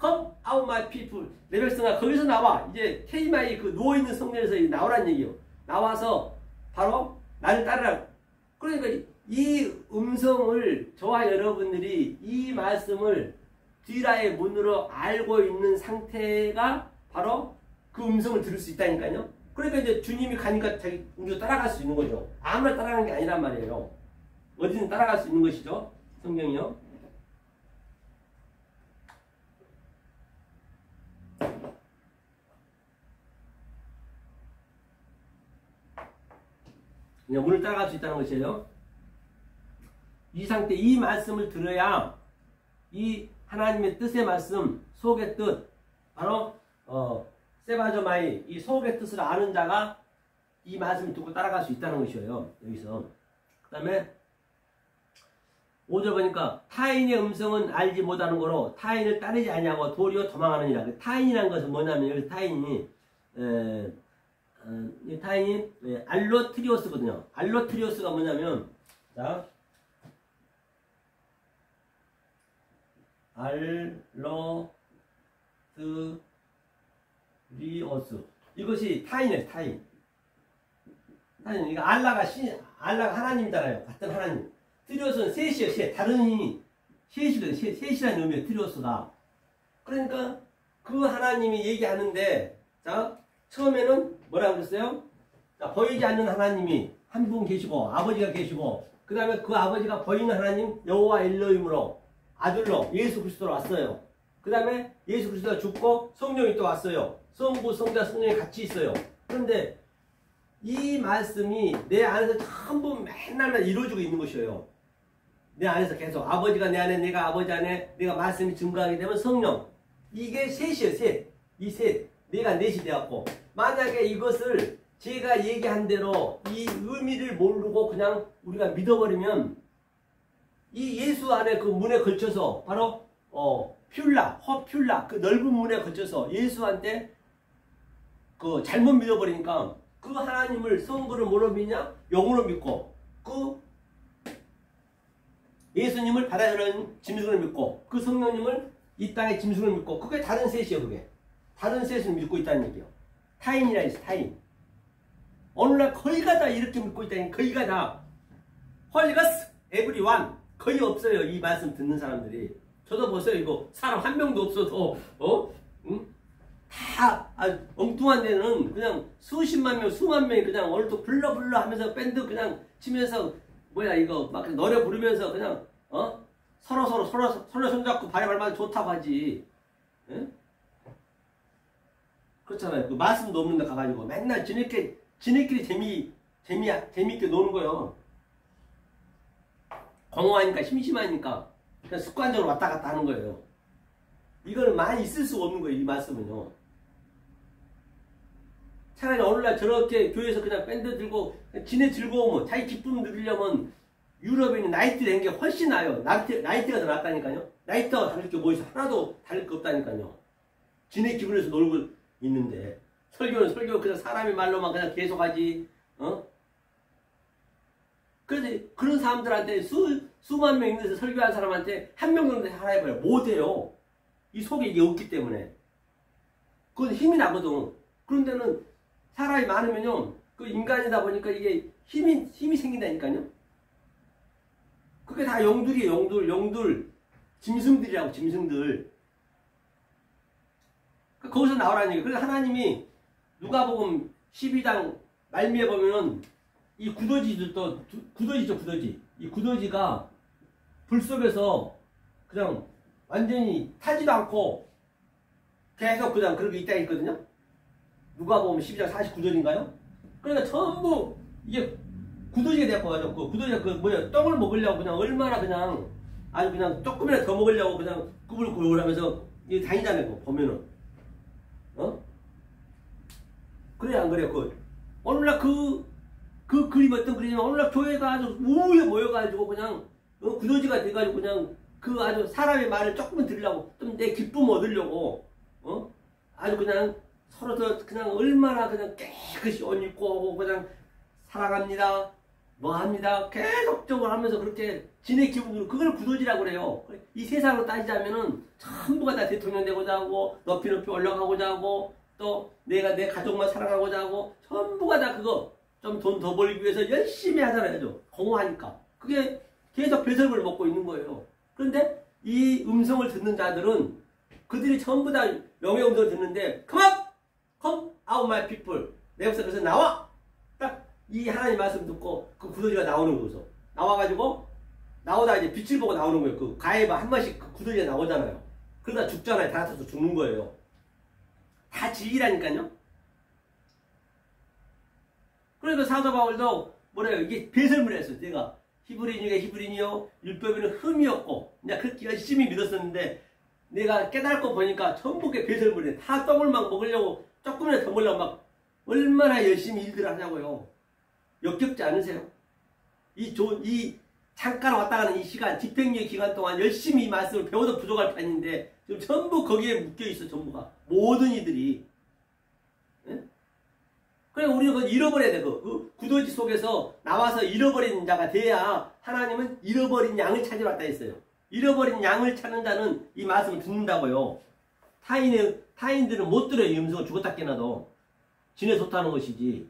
out my people. 내 백성아 거기서 나와. 이제 케이마이 그 누워있는 성전에서 나오란 얘기요. 나와서 바로 나를 따르라. 그러니까 이 음성을 저와 여러분들이 이 말씀을 뒤라의 문으로 알고 있는 상태가 바로 그 음성을 들을 수 있다니까요. 그러니까 이제 주님이 가니까 우리도 따라갈 수 있는 거죠. 아무나 따라가는 게 아니란 말이에요. 어디든 따라갈 수 있는 것이죠. 성경이요. 그냥 문을 따라갈 수 있다는 것이에요. 이 상태, 이 말씀을 들어야 이 하나님의 뜻의 말씀, 속의 뜻, 바로 세바조마이, 이 속의 뜻을 아는 자가 이 말씀을 듣고 따라갈 수 있다는 것이에요. 여기서. 그 다음에 5절 보니까 타인의 음성은 알지 못하는 거로 타인을 따르지 아니하고 도리어 도망하느니라. 타인이라는 것은 뭐냐면 여기서 타인이 알로트리오스거든요. 알로트리오스가 뭐냐면 자 알로트리오스 이것이 타인이에요. 타인. 이거 알라가 하나님이잖아요. 같은 하나님. 트리오스는 셋이에요. 셋. 다른 셋이거든요. 셋이라는 의미예요. 트리오스가. 그러니까 그 하나님이 얘기하는데 자 처음에는 뭐라고 그랬어요? 자, 보이지 않는 하나님이 한 분 계시고 아버지가 계시고 그 다음에 그 아버지가 보이는 하나님 여호와 엘로힘으로 아들로 예수 그리스도로 왔어요. 그 다음에 예수 그리스도가 죽고 성령이 또 왔어요. 성부, 성자, 성령이 같이 있어요. 그런데 이 말씀이 내 안에서 전부 맨날 이루어지고 있는 것이에요. 내 안에서 계속 아버지가 내 안에 내가 아버지 안에 내가 말씀이 증거하게 되면 성령 이게 셋이에요. 셋. 이 셋. 내가 넷이 되었고 만약에 이것을 제가 얘기한 대로 이 의미를 모르고 그냥 우리가 믿어버리면 이 예수 안에 그 문에 걸쳐서 바로 허퓰라 그 넓은 문에 걸쳐서 예수한테 그 잘못 믿어버리니까 그 하나님을 성부를 뭐로 믿냐? 영으로 믿고 그 예수님을 바다에는 짐승을 믿고 그 성령님을 이 땅의 짐승을 믿고 그게 다른 셋이에요. 그게 다른 셋을 믿고 있다는 얘기예요. 타인이라 했어. 타인. 오늘날 거의가 다 이렇게 믿고 있다니 거의가 다 헐리가스 에브리원 거의 없어요. 이 말씀 듣는 사람들이. 저도 보세요. 이거 사람 한 명도 없어도 응? 다 엉뚱한 데는 그냥 수십만 명 수만 명이 그냥 오늘도 불러 하면서 밴드 그냥 치면서 뭐야 이거 막 노래 부르면서 그냥 서로 손잡고 발에 발맞아 좋다고 하지. 예? 그렇잖아요. 그 말씀도 없는데 가가지고 맨날 지네끼리 재미있게 노는 거예요. 공허하니까 심심하니까 그냥 습관적으로 왔다 갔다 하는 거예요. 이거는 많이 있을 수가 없는 거예요. 이 말씀은요. 차라리 오늘날 저렇게 교회에서 그냥 밴드 들고 지네 즐거움은 자기 기쁨 누리려면 유럽에 있는 나이트 낸 게 훨씬 나아요. 나이트가 더 낫다니까요. 나이트하고 다를 게 뭐 있어. 하나도 다를 게 없다니까요. 지네 기분에서 놀고 있는데 설교는 설교 그냥 사람의 말로만 그냥 계속하지. 그래서 그런 사람들한테 수만 명 있는 데서 설교한 사람한테 한 명 정도 하라 해봐요. 못해요. 이 속에 이게 없기 때문에. 그건 힘이 나거든. 그런 데는 사람이 많으면요. 그 인간이다 보니까 이게 힘이 생긴다니까요. 그게 다 영들이에요. 영들. 짐승들이라고, 짐승들. 거기서 나오라는 얘기예요. 그래서 하나님이 누가복음 12장 말미에 보면은 이 구더지들도 구더지죠. 이 구더지가 불 속에서 그냥 완전히 타지도 않고 계속 그냥 그렇게 있다 있거든요. 누가복음 12장 49절인가요? 그러니까 전부 이게 구더지가 되었거든요. 그 구더지가 그 뭐야 떡을 먹으려고 그냥 얼마나 그냥 아주 그냥 조금이라도 더 먹으려고 그냥 꾸불꾸불 하면서 이게 다니잖아요. 보면은 그래 안 그래요? 오늘날 그 그림 어떤 그림이냐면 오늘날 교회가 아주 우에 모여가지고 그냥 구더지가 돼가지고 그냥 그 아주 사람의 말을 조금만 들으려고 좀 내 기쁨 얻으려고 아주 그냥 서로 그냥 얼마나 그냥 깨끗이 옷 입고 오고 그냥 사랑합니다 뭐합니다 계속적으로 하면서 그렇게 지네 기분으로 그걸 구더지라고 그래요. 이 세상으로 따지자면은 전부가 다 대통령 되고자 하고 높이 올라가고자 하고 또 내가 내 가족만 사랑하고자 하고 전부가 다 그거 좀 돈 더 벌기 위해서 열심히 하잖아요. 공허하니까. 그게 계속 배설물을 먹고 있는 거예요. 그런데 이 음성을 듣는 자들은 그들이 전부 다 영의 음성을 듣는데 come out my people. 내 역사 그래서 나와. 딱 이 하나님 말씀 듣고 그 구더지가 나오는 거죠. 나와가지고 나오다 이제 빛을 보고 나오는 거예요. 그 가해바 한 번씩 그 구더지가 나오잖아요. 그러다 죽잖아요. 다 다쳐서 죽는 거예요. 다 진리라니까요. 그러니까 사도 바울도 뭐래요? 이게 배설물이었어요. 내가 히브리인이요 율법에는 흠이 없고 그냥 그렇게 열심히 믿었었는데 내가 깨닫고 보니까 전부 게 배설물이에요. 다 떡을 막 먹으려고 조금이라도 더 먹으려고 막 얼마나 열심히 일들을 하냐고요. 역겹지 않으세요? 이 잠깐 왔다 가는 이 시간 집행유예 기간 동안 열심히 이 말씀을 배워도 부족할 판인데 지금 전부 거기에 묶여있어. 전부가 모든 이들이. 예? 그래 우리는 그걸 잃어버려야 돼. 그 구더지 속에서 나와서 잃어버린 자가 돼야 하나님은 잃어버린 양을 찾으러 왔다 했어요. 잃어버린 양을 찾는 자는 이 말씀을 듣는다고요. 타인들은 못 들어요. 이 음성을 죽었다 깨나도. 지네 좋다는 것이지.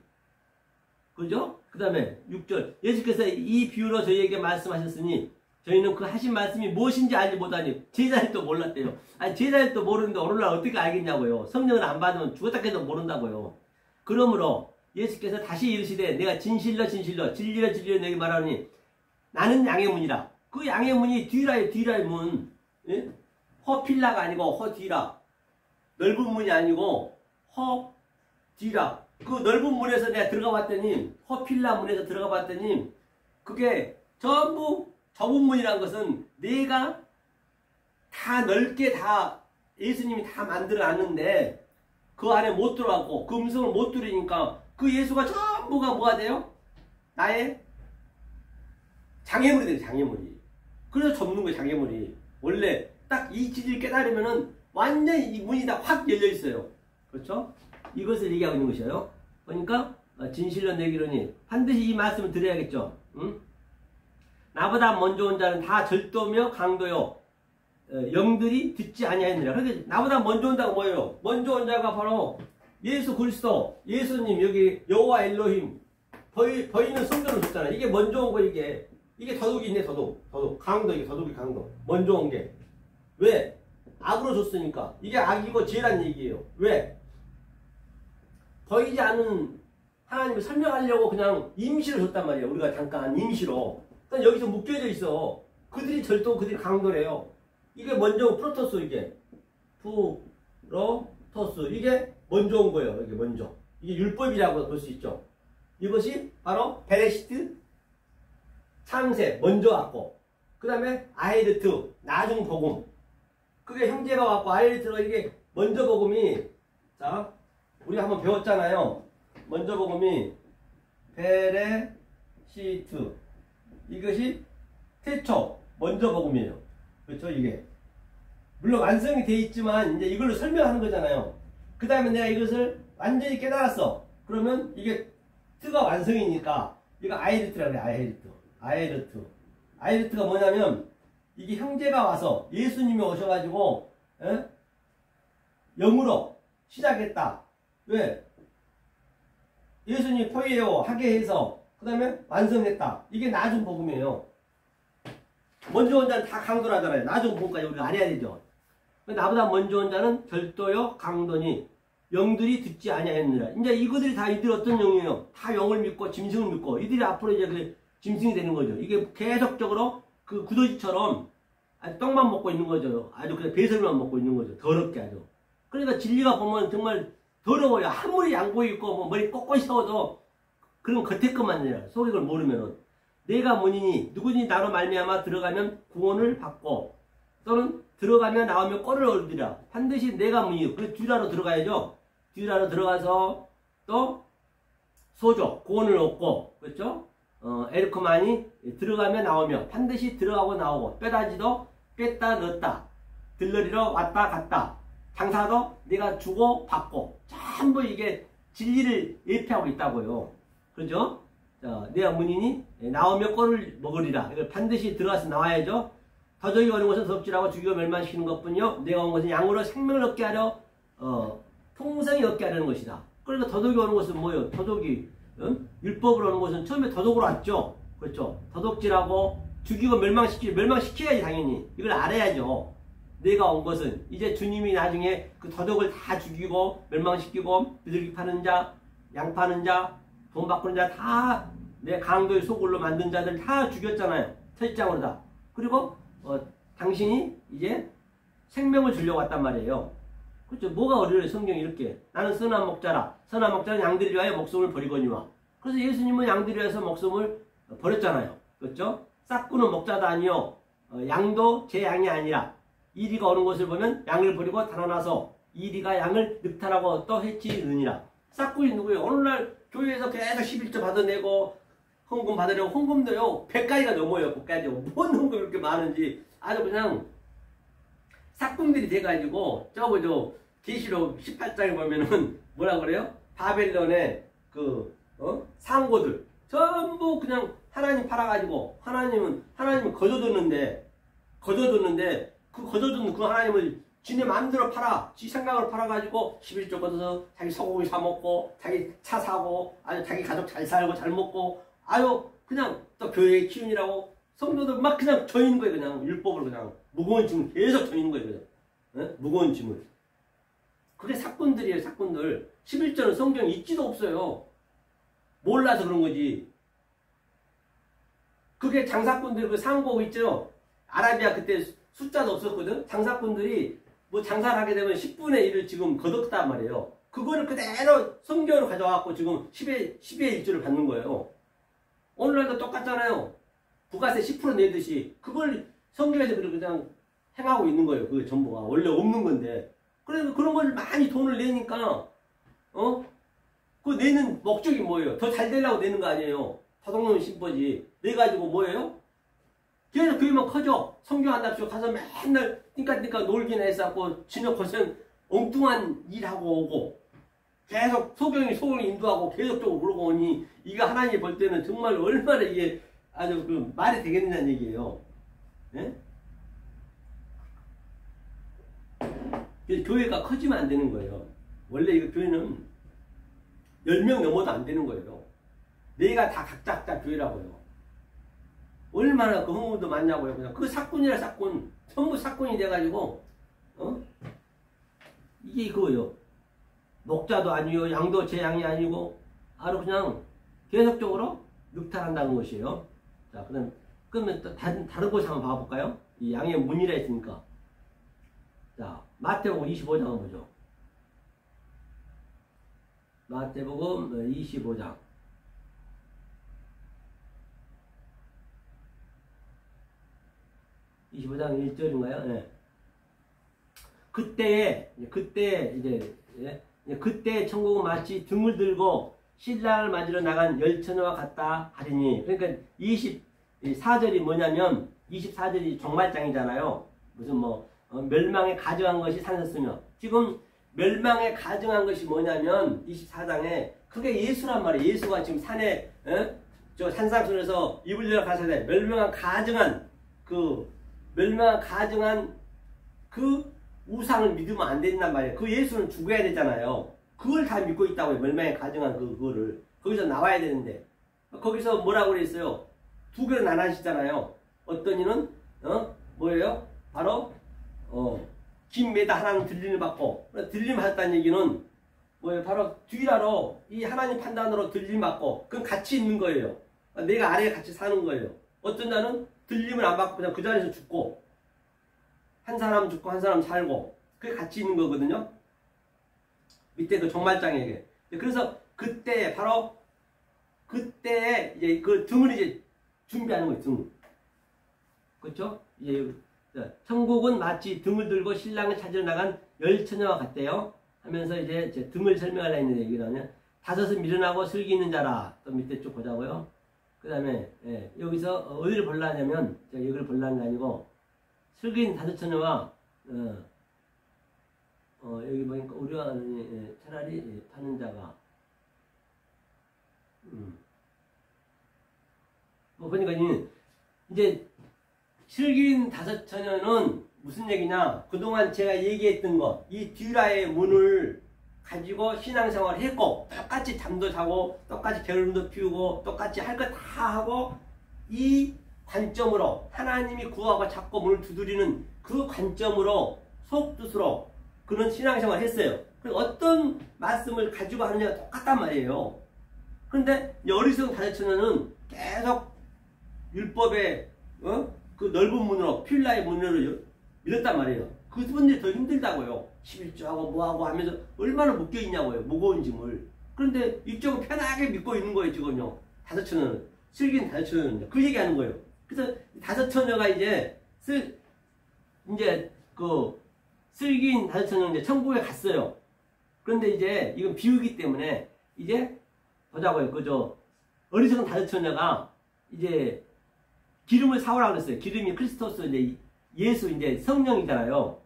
그죠? 그 다음에 6절 예수께서 이 비유로 저희에게 말씀하셨으니 저희는 그 하신 말씀이 무엇인지 알지 못하니 제자들도 몰랐대요. 아니 제자들도 모르는데 오늘날 어떻게 알겠냐고요. 성령을 안 받으면 죽었다 깨도 모른다고요. 그러므로 예수께서 다시 이르시되 내가 진실로 진리로 너에게 말하노니 나는 양의 문이라. 그 양의 문이 뒤라의 문. 예? 허필라가 아니고 허뒤라. 넓은 문이 아니고 허뒤라. 그 넓은 문에서 내가 들어가 봤더니 허필라 문에서 들어가 봤더니 그게 전부 저분문이란 것은 내가 다 넓게 다 예수님이 다 만들어 놨는데 그 안에 못 들어가고 그 음성을 못 들으니까 그 예수가 전부가 뭐가 돼요? 나의 장애물이 돼요. 장애물이. 그래서 접는 거예요. 장애물이. 원래 딱 이 진리를 깨달으면은 완전히 이 문이 다 확 열려 있어요. 그렇죠? 이것을 얘기하고 있는 것이에요. 그러니까 진실로 내기로니 반드시 이 말씀을 드려야겠죠. 응? 나보다 먼저 온 자는 다 절도며 강도요 영들이 듣지 아니하였느니라. 그러니까 나보다 먼저 온다가 뭐예요? 먼저 온 자가 바로 예수 그리스도, 예수님, 여기 여호와 엘로힘 버이는 성전을 줬잖아요. 이게 먼저 온 거. 이게 더독이 있네. 더독 강도. 이게 더독이 강도 먼저 온 게. 왜? 악으로 줬으니까. 이게 악이고 죄란 얘기예요. 왜? 보이지 않는 하나님을 설명하려고 그냥 임시로 줬단 말이에요. 우리가 잠깐 임시로. 그러니까 여기서 묶여져 있어. 그들이 절도, 그들이 강도래요. 이게 먼저 프로토스. 이게 프로토스. 이게 먼저 온 거예요. 이게 먼저. 이게 율법이라고 볼 수 있죠. 이것이 바로 베레시트, 창세, 먼저 왔고, 그 다음에 아헤르트, 나중 복음. 그게 형제가 왔고, 아헤르트가 이게 먼저 복음이, 자, 우리 한번 배웠잖아요. 먼저 복음이 베레시트. 이것이 태초, 먼저 복음이에요. 그렇죠? 이게. 물론 완성이 돼 있지만, 이제 이걸로 설명하는 거잖아요. 그 다음에 내가 이것을 완전히 깨달았어. 그러면 이게 트가 완성이니까, 이거 아헤르트라고 해요. 아헤르트가 뭐냐면, 이게 형제가 와서 예수님이 오셔가지고, 영으로 시작했다. 왜? 예수님이 포예요 하게 해서, 그 다음에 완성했다. 이게 나중 복음이에요. 먼저 온 자는 다 강도라잖아요. 나중 복음까지 우리가 알아야 되죠. 나보다 먼저 온 자는 절도요 강도니 영들이 듣지 아니하였느니라. 이제 이거들이 다 이들 어떤 영이에요? 다 영을 믿고 짐승을 믿고 이들이 앞으로 이제 그 짐승이 되는 거죠. 이게 계속적으로 그 구더지처럼 아주 떡만 먹고 있는 거죠. 아주 그냥 배설만 먹고 있는 거죠. 더럽게 아주. 그러니까 진리가 보면 정말 더러워요. 아무리 양보 있고 뭐 머리 꼿꼿이 세워도 그런 겉에 것만 아니라 속에 걸 모르면은 내가 문이니 누구니 나로 말미암아 들어가면 구원을 받고 또는 들어가면 나오면 꼴을 얻으리라. 반드시 내가 문이요. 그 뒤라로 들어가야죠. 뒤라로 들어가서 또 소조 구원을 얻고 그렇죠? 에르코만이 들어가면 나오며 반드시 들어가고 나오고 뼈다지도 뺐다 넣었다 들러리로 왔다 갔다 장사도 내가 주고 받고 전부 이게 진리를 예표하고 있다고요. 그죠? 내가 문이니 나오며 꼴을 먹으리라. 이걸 반드시 들어가서 나와야죠. 더덕이 오는 것은 덥지라고 죽이고 멸망시키는 것뿐이요 내가 온 것은 양으로 생명을 얻게 하려 통생이 얻게 하려는 것이다. 그러니까 더덕이 오는 것은 뭐예요? 더덕이 율법으로 오는 것은 처음에 더덕으로 왔죠. 그렇죠? 더덕질하고 죽이고 멸망시켜야지 당연히. 이걸 알아야죠. 내가 온 것은 이제 주님이 나중에 그 더덕을 다 죽이고 멸망시키고 비둘기 파는 자, 양 파는 자, 돈 바꾸는 자 다 내 강도의 소굴로 만든 자들 다 죽였잖아요. 첫장으로 다. 그리고 당신이 이제 생명을 주려고 왔단 말이에요. 그렇죠? 뭐가 어려워요? 성경이 이렇게. 나는 선한 목자라. 선한 목자는 양들을 위하여 목숨을 버리거니와. 그래서 예수님은 양들을 위해서 목숨을 버렸잖아요. 그렇죠? 싹구는 목자도 아니요. 양도 제 양이 아니라. 이리가 오는 것을 보면 양을 버리고 달아나서 이리가 양을 늑탈하고 또 해치느니라. 싹구이 누구예요? 오늘날 교회에서 계속 11조 받아내고 헌금 받으려고 헌금도요 100가지가 넘어요. 100가지. 뭔 헌금이 이렇게 많은지 아주 그냥 싹꿍들이 돼가지고 저거 계시록 18장에 보면은 뭐라 그래요? 바벨론의 그 상고들 전부 그냥 하나님 팔아가지고 하나님은 거저줬는데 그 거저준 그 하나님을 지네 마음대로 팔아 지 생각으로 팔아가지고 11조 걷어서 자기 소고기 사 먹고 자기 차 사고 아주 자기 가족 잘 살고 잘 먹고 아유 그냥 또 교회의 기운이라고 성도들 막 그냥 져있는 거예요. 그냥 율법으로 그냥 무거운 짐을 계속 져있는 거예요. 그냥. 무거운 짐을. 그게 사건들이에요. 사건들. 11절은 성경에 있지도 없어요. 몰라서 그런 거지. 그게 장사꾼들 그 상고 있죠. 아라비아 그때 숫자도 없었거든. 장사꾼들이 뭐 장사를 하게 되면 10분의 1을 지금 거뒀단 말이에요. 그거를 그대로 성경으로 가져와갖고 지금 10의 1조를 받는 거예요. 오늘날도 똑같잖아요. 부가세 10% 내듯이 그걸 성경에서 그냥 행하고 있는 거예요. 그 정보가 원래 없는 건데. 그래서 그런 걸 많이 돈을 내니까 그 내는 목적이 뭐예요? 더 잘 되려고 내는 거 아니에요. 도둑놈 심보지. 내 가지고 뭐예요? 계속 교회만 커져. 성경 안 답시고 가서 맨날 띵까띵까 놀기나 했었고 저녁 고생 엉뚱한 일하고 오고 계속 속을 인도하고 계속적으로 그러고 오니 이거 하나님이 볼 때는 정말 얼마나 이게 아주 그 말이 되겠느냐는 얘기예요. 예? 그래서 교회가 커지면 안 되는 거예요. 원래 이거 교회는 10명 넘어도 안 되는 거예요. 내가 다 각자 교회라고요. 얼마나 그 흥분도 많냐고요. 그냥 그 사건이라 사건 전부 사건이 돼가지고 이게 이거예요. 목자도 아니요 양도 제 양이 아니고 바로 그냥 계속적으로 늑탈한다는 것이에요. 자 그러면 또 다른 곳 한번 봐볼까요? 이 양의 문이라 했으니까. 자 마태복음 25장 보죠. 마태복음 25장 1절인가요? 네. 그때 천국은 마치 등을 들고 신랑을 맞으러 나간 열처녀와 같다 하리니. 그러니까 24절이 뭐냐면 24절이 종말장이잖아요. 무슨 멸망에 가증한 것이 산섰으며 지금 멸망에 가증한 것이 뭐냐면 24장에 그게 예수란 말이에요. 예수가 지금 산에 저 산상순에서 입을 열어 가사대 멸망한 가증한 그 우상을 믿으면 안 된단 말이에요. 그 예수는 죽어야 되잖아요. 그걸 다 믿고 있다고요. 멸망에 가증한 그거를 거기서 나와야 되는데 거기서 뭐라고 그랬어요? 두 개로 나눠지잖아요. 어떤 이는 뭐예요? 바로 김매다 하나는 들림을 받고 들림 받았다는 얘기는 뭐예요? 바로 뒤라로 이 하나님 판단으로 들림 받고 그건 같이 있는 거예요. 내가 아래에 같이 사는 거예요. 어떤 자는 들림을 안 받고 그냥 그 자리에서 죽고 한 사람 죽고 한 사람 살고 그게 같이 있는 거거든요. 밑에 그 종말장에게. 그래서 그때 바로 그때에 이제 그 등을 이제 준비하는 거예요. 등. 그렇죠? 이제 천국은 마치 등을 들고 신랑을 찾으러 나간 열처녀와 같대요. 하면서 이제 등을 설명하려 했는데 얘기를 하면 다섯은 미련하고 슬기 있는 자라. 또 밑에 쭉 보자고요. 그 다음에 여기서 어디를 보려냐면 여기를 보려는 게 아니고 슬기 있는 다섯 처녀와 여기 보니까 우리와 차라리 타는 자가 보니까 이제 슬기인 다섯 처녀는 무슨 얘기냐? 그동안 제가 얘기했던 것, 이 듀라의 문을 가지고 신앙생활을 했고 똑같이 잠도 자고 똑같이 게으름도 피우고 똑같이 할 것 다 하고 이 관점으로 하나님이 구하고 찾고 문을 두드리는 그 관점으로 속뜻으로 그런 신앙생활을 했어요. 그래서 어떤 말씀을 가지고 하느냐가 똑같단 말이에요. 그런데 어리석은 다섯 처녀는 계속 율법의 그 넓은 문으로 필라의 문으로 밀었단 말이에요. 그분들이 더 힘들다고요. 11조하고 뭐하고 하면서 얼마나 묶여있냐고요. 무거운 짐을. 그런데 이쪽은 편하게 믿고 있는 거예요. 지금요. 다섯 처녀는. 슬기는 다섯 처녀는. 그 얘기하는 거예요. 그래서 다섯 처녀가 이제 슬기인 다섯 처녀는 이제 천국에 갔어요. 그런데 이제 이건 비유기 때문에 이제 보자고요. 어리석은 다섯 처녀가 이제 기름을 사오라고 그랬어요. 기름이 크리스토스 이제 예수 이제 성령이잖아요.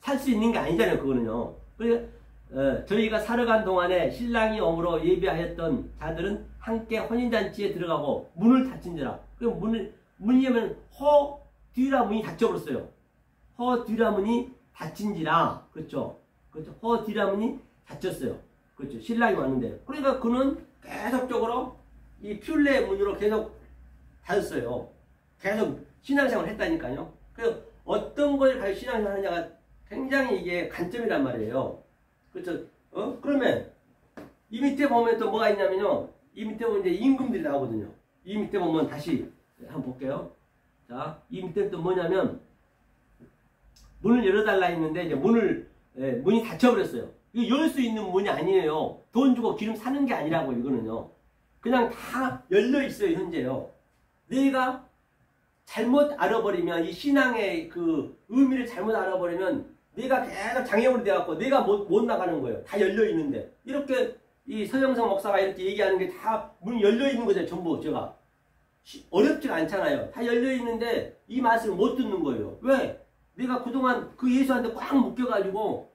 살 수 있는 게 아니잖아요. 그거는요. 그래서 저희가 살아간 동안에 신랑이 오므로 예비하였던 자들은 함께 혼인잔치에 들어가고 문을 닫힌지라. 그럼 문이면 허뒤라 문이 닫혀버렸어요. 허뒤라 문이 닫힌지라. 그렇죠. 허뒤라 문이 닫혔어요. 그렇죠. 신랑이 왔는데. 그러니까 그는 계속적으로 이 퓰레 문으로 계속 닫았어요. 계속 신앙생활을 했다니까요. 그래서 어떤 걸 가지고 신앙생활 하느냐가 굉장히 이게 관점이란 말이에요. 그렇죠. 그러면 이 밑에 보면 또 뭐가 있냐면요. 이 밑에 보면 이제 임금들이 나오거든요. 이 밑에 보면 다시 한번 볼게요. 자, 이 밑에 또 뭐냐면 문을 열어달라 했는데 이제 문이 닫혀버렸어요. 이거 열 수 있는 문이 아니에요. 돈 주고 기름 사는 게 아니라고 이거는요. 그냥 다 열려 있어요. 현재요. 내가 잘못 알아버리면 이 신앙의 그 의미를 잘못 알아버리면 내가 계속 장애물이 돼갖고 내가 못 나가는 거예요. 다 열려 있는데 이렇게 이 서영석 목사가 이렇게 얘기하는 게 다 문이 열려 있는 거죠. 전부 제가 어렵지가 않잖아요. 다 열려 있는데 이 말씀을 못 듣는 거예요. 왜? 내가 그동안 그 예수한테 꽉 묶여가지고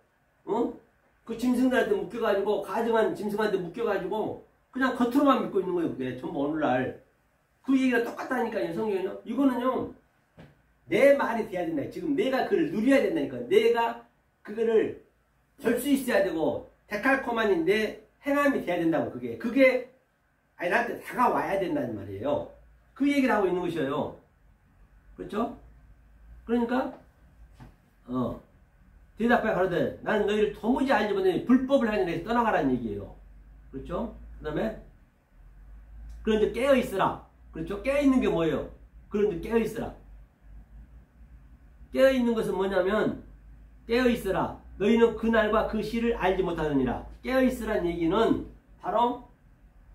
그 짐승들한테 묶여가지고 가증한 짐승한테 묶여가지고 그냥 겉으로만 믿고 있는 거예요. 그게 전부 오늘날 그 얘기가 똑같다니까요. 성경은요. 이거는요 내 말이 돼야 된다. 지금 내가 그를 누려야 된다니까. 내가 그거를 볼 수 있어야 되고 데칼코마니 내 행함이 돼야 된다고. 그게 아니 나한테 다가와야 된다는 말이에요. 그 얘기를 하고 있는 것이에요. 그렇죠? 그러니까 대답해 가로되 나는 너희를 도무지 알지 못하니 불법을 하는 데서 떠나가라는 얘기예요. 그렇죠? 그 다음에 그런데 깨어있으라. 그렇죠? 깨어있는 게 뭐예요? 그런데 깨어있으라. 깨어있는 것은 뭐냐면 깨어있으라. 너희는 그날과 그 시를 알지 못하느니라. 깨어있으란 얘기는 바로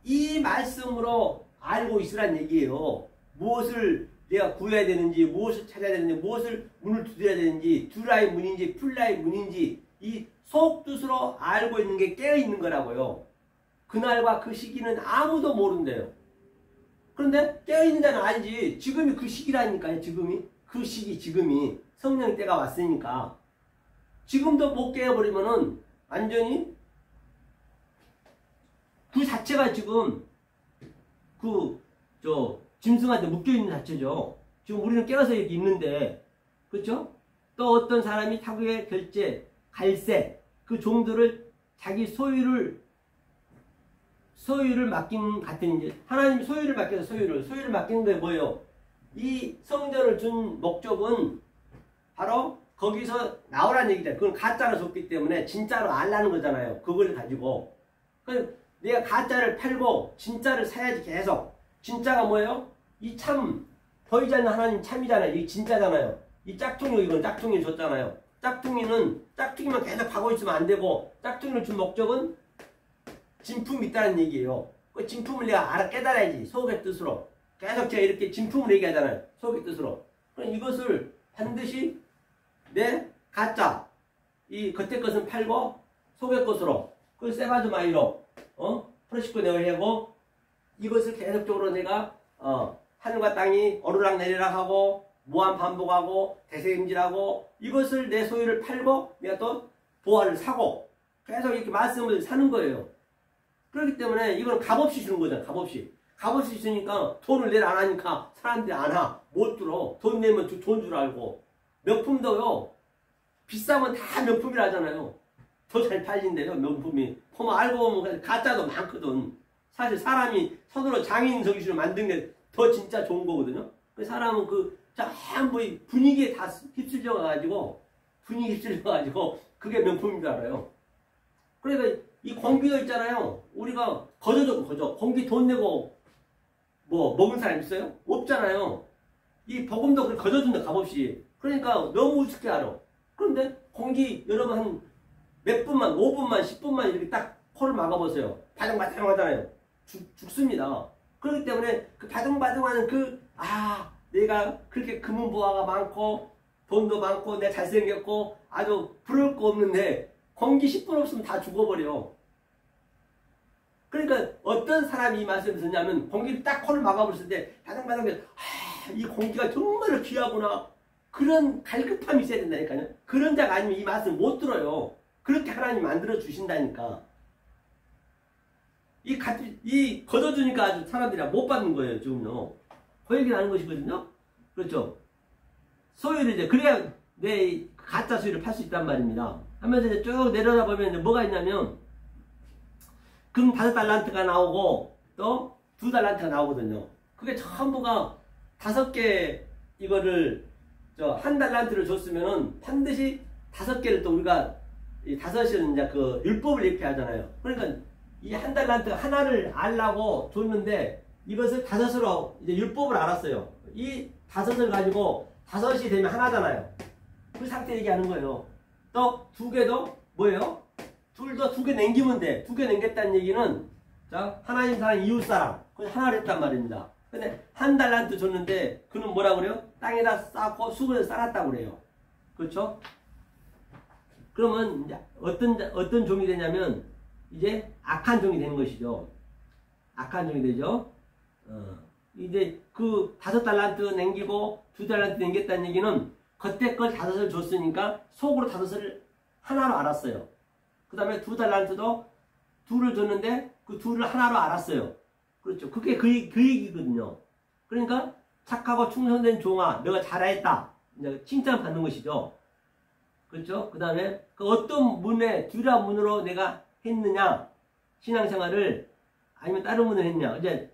이 말씀으로 알고 있으란 얘기예요. 무엇을 내가 구해야 되는지, 무엇을 찾아야 되는지, 무엇을 문을 두드려야 되는지, 두라의 문인지 풀라의 문인지 이 속뜻으로 알고 있는 게 깨어있는 거라고요. 그날과 그 시기는 아무도 모른대요. 그런데 깨어있는 자는 알지. 지금이 그 시기라니까요. 지금이. 그 시기 지금이. 성령 때가 왔으니까. 지금도 못 깨어버리면은 완전히 그 자체가 지금 짐승한테 묶여있는 자체죠. 지금 우리는 깨어서 이렇게 있는데, 그렇죠? 또 어떤 사람이 타국의 결제, 갈세, 그 종들을 자기 소유를 맡긴 같은 이제 하나님이 소유를 맡겨서 소유를 맡기는 게 뭐예요? 이 성전을 준 목적은 바로 거기서 나오라는 얘기잖아요. 그건 가짜로 줬기 때문에 진짜로 알라는 거잖아요. 그걸 가지고. 그러니까 내가 가짜를 팔고 진짜를 사야지 계속. 진짜가 뭐예요? 이 참, 보이지 않는 하나님 참이잖아요. 이 진짜잖아요. 이 짝퉁이 이건 짝퉁이 줬잖아요. 짝퉁이만 계속 하고 있으면 안 되고 짝퉁이를 준 목적은 진품이 있다는 얘기예요. 그 진품을 내가 깨달아야지. 속의 뜻으로. 계속 제가 이렇게 진품을 얘기하잖아요. 속의 뜻으로. 그럼 이것을 반드시 내 가짜, 이 겉의 것은 팔고 속의 것으로, 그 세바드마이로, 프로시코 네오해고 이것을 계속적으로 내가 하늘과 땅이 오르락 내리락 하고 무한 반복하고 대세임질하고 이것을 내 소유를 팔고 내가 또 보화를 사고 계속 이렇게 말씀을 사는 거예요. 그렇기 때문에 이건 값없이 주는 거잖아. 값없이 주니까 돈을 내라 안 하니까 사람들이 안 와. 못 들어. 돈 내면 좋은 줄 알고. 명품도요. 비싸면 다 명품이라 하잖아요. 더 잘 팔린대요. 명품이. 보면 알고 보면 가짜도 많거든. 사실 사람이 손으로 장인 석유를 만든 게 더 진짜 좋은 거거든요. 사람은 전부 분위기에 다 휩쓸려가지고 그게 명품인 줄 알아요. 그러니까 이 공기도 있잖아요. 우리가 거저 공기 돈 내고 뭐 먹은 사람 있어요? 없잖아요. 이 복음도 거저준다 값없이. 그러니까 너무 우습게 알아. 그런데 공기 여러분 한 몇 분만 5분만 10분만 이렇게 딱 코를 막아보세요. 바둥바둥 하잖아요. 죽습니다. 그렇기 때문에 그 바둥바둥하는 내가 그렇게 금은보화가 많고 돈도 많고 내가 잘생겼고 아주 부러울 거 없는데 공기 10분 없으면 다 죽어버려. 그러니까 어떤 사람이 이 말씀을 듣냐면 공기를 딱 코를 막아버렸을 때 바둥바둥 이 공기가 정말 귀하구나. 그런 갈급함이 있어야 된다니까요. 그런 자가 아니면 이 말씀을 못 들어요. 그렇게 하나님 만들어 주신다니까. 이 거둬주니까 아주 사람들이 못 받는 거예요, 지금요. 그 얘기를 하는 것이거든요. 그렇죠. 소유를 이제, 그래야 내 가짜 소유를 팔 수 있단 말입니다. 하면서 이제 쭉 내려다보면 이제 뭐가 있냐면, 금 5달란트가 나오고, 또 2달란트가 나오거든요. 그게 전부가 5개 이거를, 1달란트를 줬으면은 반드시 5개를 또 우리가, 이 5은 이제 그 율법을 이렇게 하잖아요. 그러니까 이 1달란트 하나를 알라고 줬는데 이것을 5으로 이제 율법을 알았어요. 이 5을 가지고 5이 되면 하나잖아요. 그 상태 얘기하는 거예요. 또 2개도 뭐예요? 둘도 2개 남기면 돼. 2개 남겼다는 얘기는 자 하나님 사랑 이웃사랑 그걸 하나를 했단 말입니다. 근데 1달란트 줬는데 그는 뭐라 그래요? 땅에다 쌓고 수건에서 쌓았다고 그래요. 그렇죠? 그러면 이제 어떤 종이 되냐면 이제 악한 종이 되는 것이죠. 악한 종이 되죠. 이제 그 5달란트 남기고 2달란트 남겼다는 얘기는 그때 걸 5을 줬으니까 속으로 5을 하나로 알았어요. 그 다음에 2달란트도 2를 줬는데 그 2를 하나로 알았어요. 그렇죠. 그게 그 얘기거든요. 그러니까 착하고 충성된 종아, 너가 잘했다. 이제 칭찬받는 것이죠. 그렇죠. 그 다음에 그 어떤 문에, 듀라 문으로 내가 했느냐, 신앙생활을, 아니면 다른 문을 했냐. 이제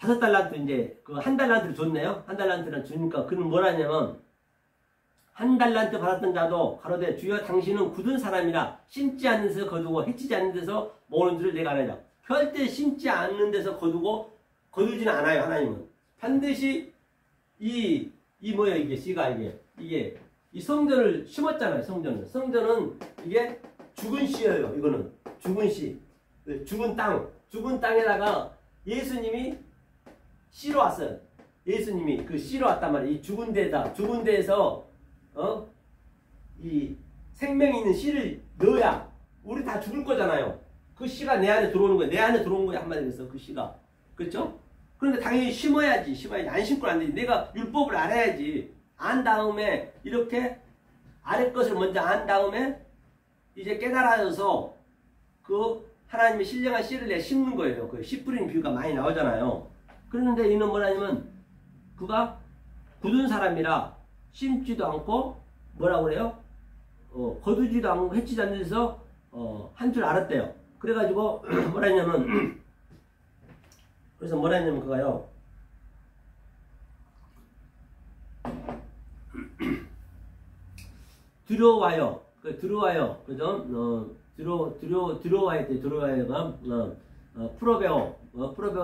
5달란트 이제 그 1달란트를 줬네요. 1달란트를 주니까 그는 뭐라 하냐면 1달란트 받았던 자도 가로되 주여 당신은 굳은 사람이라 심지 않는 데서 거두고 해치지 않는 데서 모으는 줄을 내가 아느냐. 절대 심지 않는 데서 거두지는 않아요. 하나님은 반드시 뭐야 이게 씨가 이게 이 성전을 심었잖아요. 성전은 이게 죽은 씨예요. 이거는 죽은 씨, 죽은 땅에다가 예수님이 씨로 왔어요. 예수님이 그 씨로 왔단 말이에요. 이 죽은 데에서 이 생명이 있는 씨를 넣어야 우리 다 죽을 거잖아요. 그 씨가 내 안에 들어오는 거예요. 내 안에 들어온 거예요. 한마디로 해서 그 씨가. 그렇죠? 그런데 당연히 심어야지. 안 심고는 안 되지. 내가 율법을 알아야지. 안 다음에 이렇게 아래 것을 먼저 안 다음에 이제 깨달아져서 그 하나님의 신령한 씨를 내 심는 거예요. 그 씨 뿌리는 비유가 많이 나오잖아요. 그런데 이는 뭐라냐면 그가 굳은 사람이라 심지도 않고 뭐라고 그래요? 거두지도 않고 해치지 않는 데서 한 줄 알았대요. 그래가지고 뭐라 했냐면 그래서 뭐라 했냐면 그가요. 들어와요. 그죠? 들어와요가 프로베오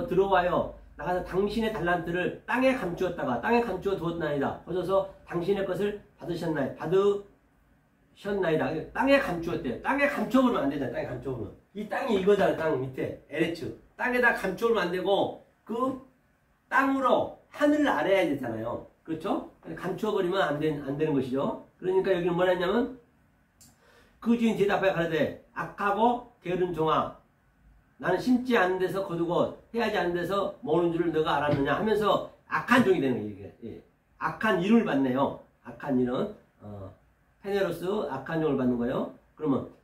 들어와요. 나가서 당신의 달란트를 땅에 감추었다가 땅에 감추어 두었나이다. 거기서 당신의 것을 받으셨나이다. 땅에 감추었대요. 땅에 감춰보면 안 되잖아. 땅에 감춰보면 이 땅이 이거잖아. 땅 밑에 에레츠 땅에다 감춰보면 안 되고 그 땅으로 하늘을 알아야 되잖아요. 그렇죠? 감춰버리면 안 되는 것이죠. 그러니까 여기는 뭐라 했냐면 그 주인 대답하여 가로되 악하고 게으른 종아 나는 심지 않는 데서 거두고 해야지 않는 데서 모으는 줄을 너가 알았느냐 하면서 악한 종이 되는 거예요. 이게. 예. 악한 일을 받네요. 악한 일은 페네로스 악한 종을 받는 거예요.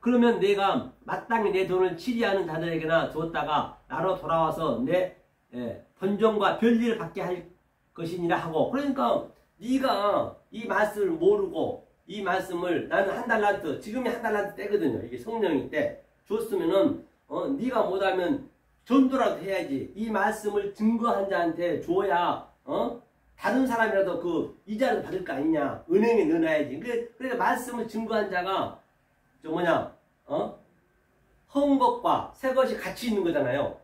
그러면 내가 마땅히 내 돈을 치리하는 자들에게나 주었다가 나로 돌아와서 내 번정과 별일을 받게 할 것이니라 하고 그러니까 네가 이 말씀을 모르고 이 말씀을 나는 1달란트 지금이 1달란트 때거든요. 이게 성령이 때 줬으면은 네가 못하면 전도라도 해야지. 이 말씀을 증거한 자한테 줘야 다른 사람이라도 그 이자를 받을 거 아니냐. 은행에 넣어놔야지. 그러니까 말씀을 증거한 자가 저 허은 것과 새 것이 같이 있는 거잖아요.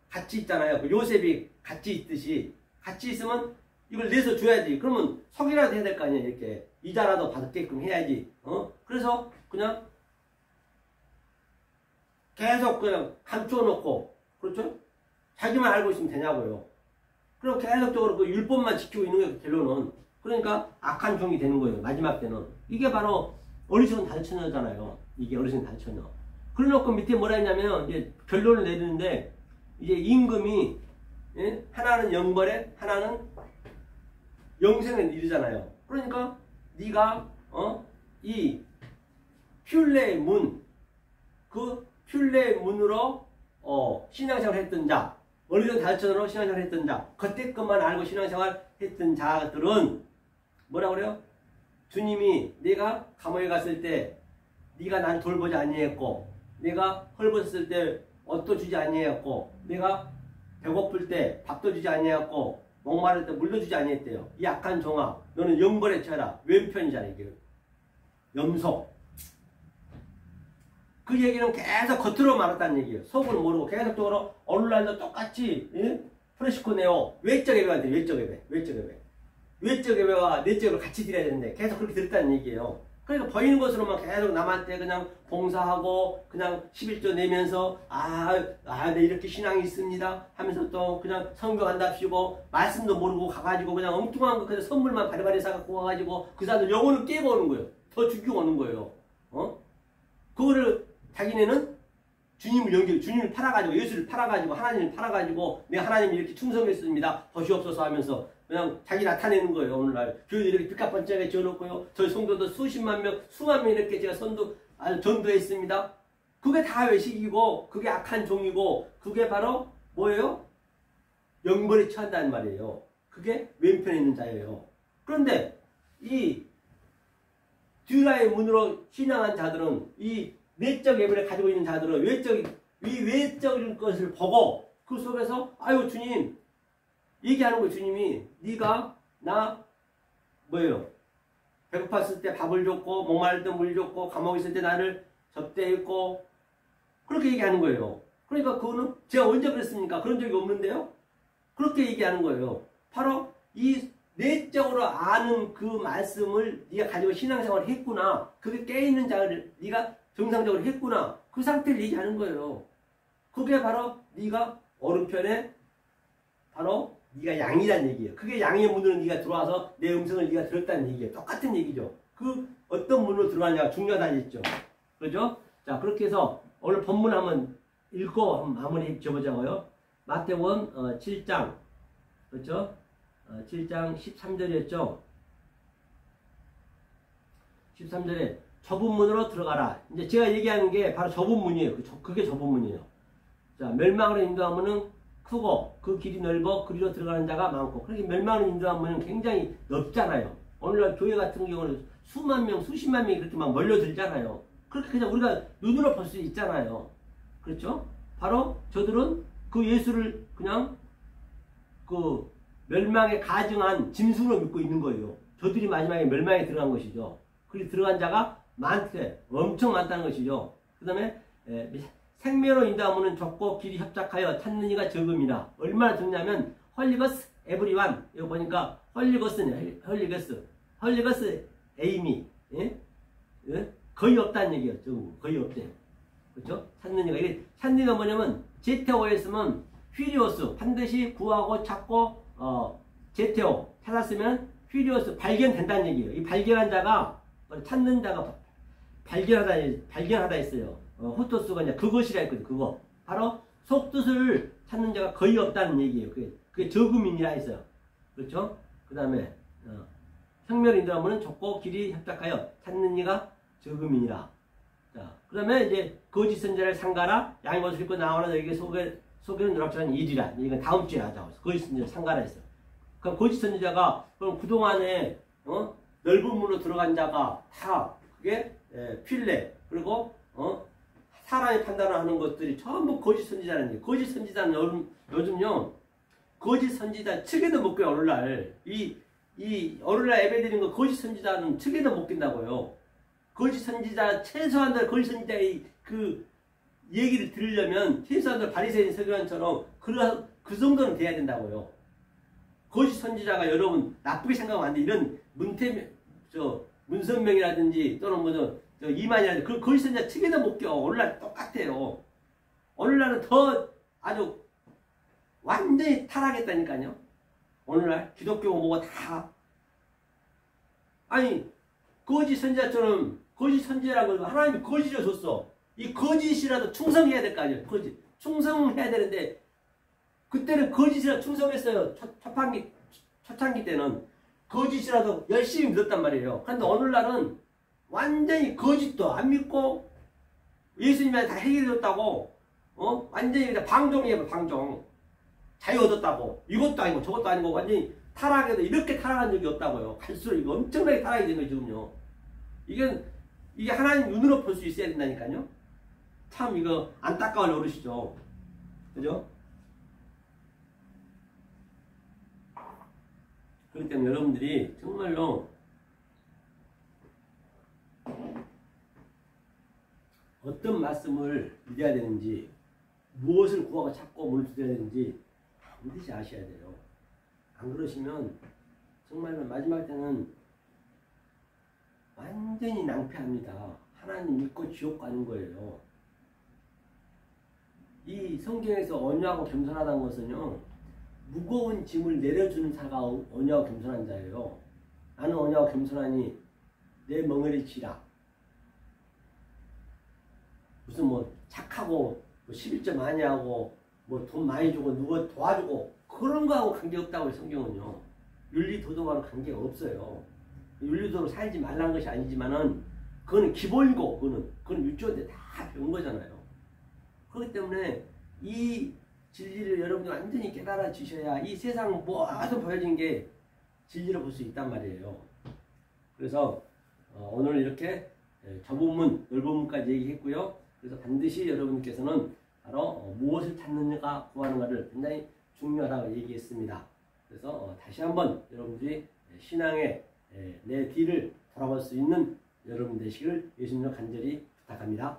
같이 있잖아요. 그 요셉이 같이 있듯이 같이 있으면 이걸 내서 줘야지. 그러면 석이라도 해야 될 거 아니야. 이렇게 이자라도 받게끔 해야지. 그래서 그냥 계속 그냥 감추어 놓고 그렇죠? 자기만 알고 있으면 되냐고요. 그럼 계속적으로 그 율법만 지키고 있는 거예요. 결론은. 그러니까 악한 종이 되는 거예요. 마지막 때는. 이게 바로 어리석은 달처녀잖아요. 이게 어리석은 달처녀. 그래놓고 밑에 뭐라 했냐면 이제 결론을 내리는데 이제 임금이 하나는 영벌에 하나는 영생에 이르잖아요. 그러니까 네가 이 퓰레의 문, 그 퓰레의 문으로 신앙생활 했던 자, 어리석은 달처녀로 신앙생활 했던 자, 그때 것만 알고 신앙생활 했던 자들은 뭐라 그래요? 주님이 내가 감옥에 갔을 때 네가 난 돌보지 아니했고 내가 헐벗었을 때 옷도 주지 아니했고 내가 배고플 때 밥도 주지 아니했고 목마를 때 물도 주지 아니했대요. 이 악한 종아 너는 영벌에 처해라. 왼편이잖아 이게. 염소. 그 얘기는 계속 겉으로 말했다는 얘기예요. 속을 모르고 계속적으로 오늘날도 똑같이 프레시코네오 외적 예배한테 외적 예배와 내적 예배를 같이 드려야 되는데 계속 그렇게 들었다는 얘기예요. 그러니까 보이는 것으로만 계속 남한테 그냥 봉사하고 그냥 11조 내면서 네 이렇게 신앙이 있습니다 하면서 또 그냥 성경한답시고 말씀도 모르고 가가지고 그냥 엉뚱한 거 그냥 선물만 바리바리 사갖고 와가지고 그 사람들 영혼을 깨고 오는 거예요. 더 죽이고 오는 거예요. 그거를 자기네는 주님을 팔아가지고 예수를 팔아가지고 하나님을 팔아가지고 내가 하나님 이렇게 충성했습니다 보시옵소서 하면서 그냥 자기 나타내는 거예요. 오늘날 교회도 이렇게 삐까뻔쩍하게 지어놓고요. 저희 성도도 수십만 명 수만 명 이렇게 제가 전도했습니다. 그게 다 외식이고 그게 악한 종이고 그게 바로 뭐예요? 영벌에 처한다는 말이에요. 그게 왼편에 있는 자예요. 그런데 이 듀라의 문으로 신앙한 자들은 이 내적 예배를 가지고 있는 자들은 외적인 것을 보고 그 속에서 아유 주님 얘기하는 거예요. 주님이 네가 나 뭐예요? 배고팠을 때 밥을 줬고 목마를 때 물 줬고 감옥에 있을 때 나를 접대했고 그렇게 얘기하는 거예요. 그러니까 그거는 제가 언제 그랬습니까? 그런 적이 없는데요. 그렇게 얘기하는 거예요. 바로 이 내적으로 아는 그 말씀을 네가 가지고 신앙생활을 했구나. 그게 깨있는 자를 네가 정상적으로 했구나. 그 상태를 얘기하는 거예요. 그게 바로 네가 오른편에 바로 네가 양이란 얘기예요. 그게 양의 문으로 네가 들어와서 내 음성을 네가 들었다는 얘기예요. 똑같은 얘기죠. 그 어떤 문으로 들어왔냐가 중요하다는 얘기죠. 그렇죠? 자, 그렇게 해서 오늘 본문 한번 읽고 한번 마무리 지어보자고요. 마태복음 7장 그렇죠? 7장 13절이었죠. 13절에 좁은 문으로 들어가라. 이제 제가 얘기하는 게 바로 좁은 문이에요. 그게 좁은 문이에요. 자, 멸망으로 인도하면은 크고 그 길이 넓어 그리로 들어가는 자가 많고 그렇게 멸망으로 인도하면 굉장히 넓잖아요. 오늘날 교회 같은 경우는 수만 명, 수십만 명이 그렇게 막 몰려들잖아요. 그렇게 그냥 우리가 눈으로 볼 수 있잖아요. 그렇죠? 바로 저들은 그 예수를 그냥 그 멸망에 가증한 짐승으로 믿고 있는 거예요. 저들이 마지막에 멸망에 들어간 것이죠. 그리고 들어간 자가 많대. 엄청 많다는 것이죠. 그 다음에 생명으로 인도하면 좁고 길이 협착하여 찾는 이가 적음이라. 얼마나 적냐면 헐리거스 에브리완. 이거 보니까 헐리거스네. 헐리거스 에이미. 예? 예? 거의 없다는 얘기예요. 적음. 거의 없대요. 그렇죠? 찾는 이가. 이게 찾는 이가 뭐냐면 제테오였으면 휘리오스. 반드시 구하고 찾고 제테오. 찾았으면 휘리오스. 발견된다는 얘기예요. 이 발견한 자가 찾는 자가 발견하다 했어요. 호토스가 이제 그것이라 했거든요. 그거. 바로 속뜻을 찾는 자가 거의 없다는 얘기예요. 그게 적음이니라 했어요. 그렇죠? 그 다음에 생명을 인도하면 좁고 길이 협착하여 찾는 이가 적음이니라. 자, 그 다음에 이제 거짓 선지자를 상가라. 양의 옷을 입고 나오나 너에게 속에는 누락처럼 일이라. 이건 다음 주에 하자고. 거짓 선지자 상가라 했어요. 그럼 거짓 선지자가 그럼 그동안에 넓은 문으로 들어간 자가 다 그게 필레 그리고 사람이 판단하는 것들이 전부 거짓 선지자라는 얘기예요. 거짓 선지자는 요즘요 거짓 선지자 측에도 못 껴요. 오늘날 이 오늘날 예배드리는 거 거짓 선지자는 측에도 못 낀다고요. 거짓 선지자 최소한도 거짓 선지자의 그 얘기를 들으려면 최소한도 바리새인 서기관처럼 그 정도는 돼야 된다고요. 거짓 선지자가 여러분 나쁘게 생각하면 안 돼. 이런 문선명이라든지 또는 이만이라든지 그 거짓 선지자 측에도 못 껴. 오늘날 똑같아요. 오늘날은 더 아주 완전히 타락했다니까요. 오늘날 기독교 뭐가 다 아니 거짓 선지자처럼 거짓 선지자라고 하나님이 거짓을 줬어. 이 거짓이라도 충성해야 될 거 아니에요. 거짓 충성해야 되는데 그때는 거짓이라도 충성했어요. 초창기 때는 거짓이라도 열심히 믿었단 말이에요. 그런데 오늘날은 완전히 거짓도 안 믿고 예수님한테 다 해결해줬다고 완전히 그냥 방종이에요. 방종. 자유 얻었다고. 이것도 아니고 저것도 아니고 완전히 타락해도 이렇게 타락한 적이 없다고요. 갈수록 이거 엄청나게 타락이 된 거예요. 지금요. 이게 하나님 눈으로 볼 수 있어야 된다니까요. 참 이거 안타까울 노릇이죠. 그죠? 그렇기 때문에 여러분들이 정말로 어떤 말씀을 믿어야 되는지 무엇을 구하고 찾고 뭘 드려야 되는지 반드시 아셔야 돼요. 안 그러시면 정말 마지막 때는 완전히 낭패합니다. 하나님 믿고 지옥 가는 거예요. 이 성경에서 온유하고 겸손하다는 것은요, 무거운 짐을 내려주는 자가 온유하고 겸손한 자예요. 나는 온유하고 겸손하니 내 멍에를 지라. 무슨 뭐 착하고 뭐 11점 많이 하고 뭐 돈 많이 주고 누구 도와주고 그런 거하고 관계없다고요. 성경은요. 윤리도덕과는 관계가 없어요. 윤리도덕으로 살지 말라는 것이 아니지만은 그거는 기본이고 그건 유치원 때 다 배운 거잖아요. 그렇기 때문에 이 진리를 여러분이 완전히 깨달아 주셔야 이 세상 모두 보여진 게 진리를 볼 수 있단 말이에요. 그래서 오늘 이렇게 좁은 넓은문까지 얘기했고요. 그래서 반드시 여러분께서는 바로 무엇을 찾는가 구하는가를 굉장히 중요하다고 얘기했습니다. 그래서 다시 한번 여러분들이 신앙의 내 뒤를 돌아볼 수 있는 여러분 되시길 예수님으로 간절히 부탁합니다.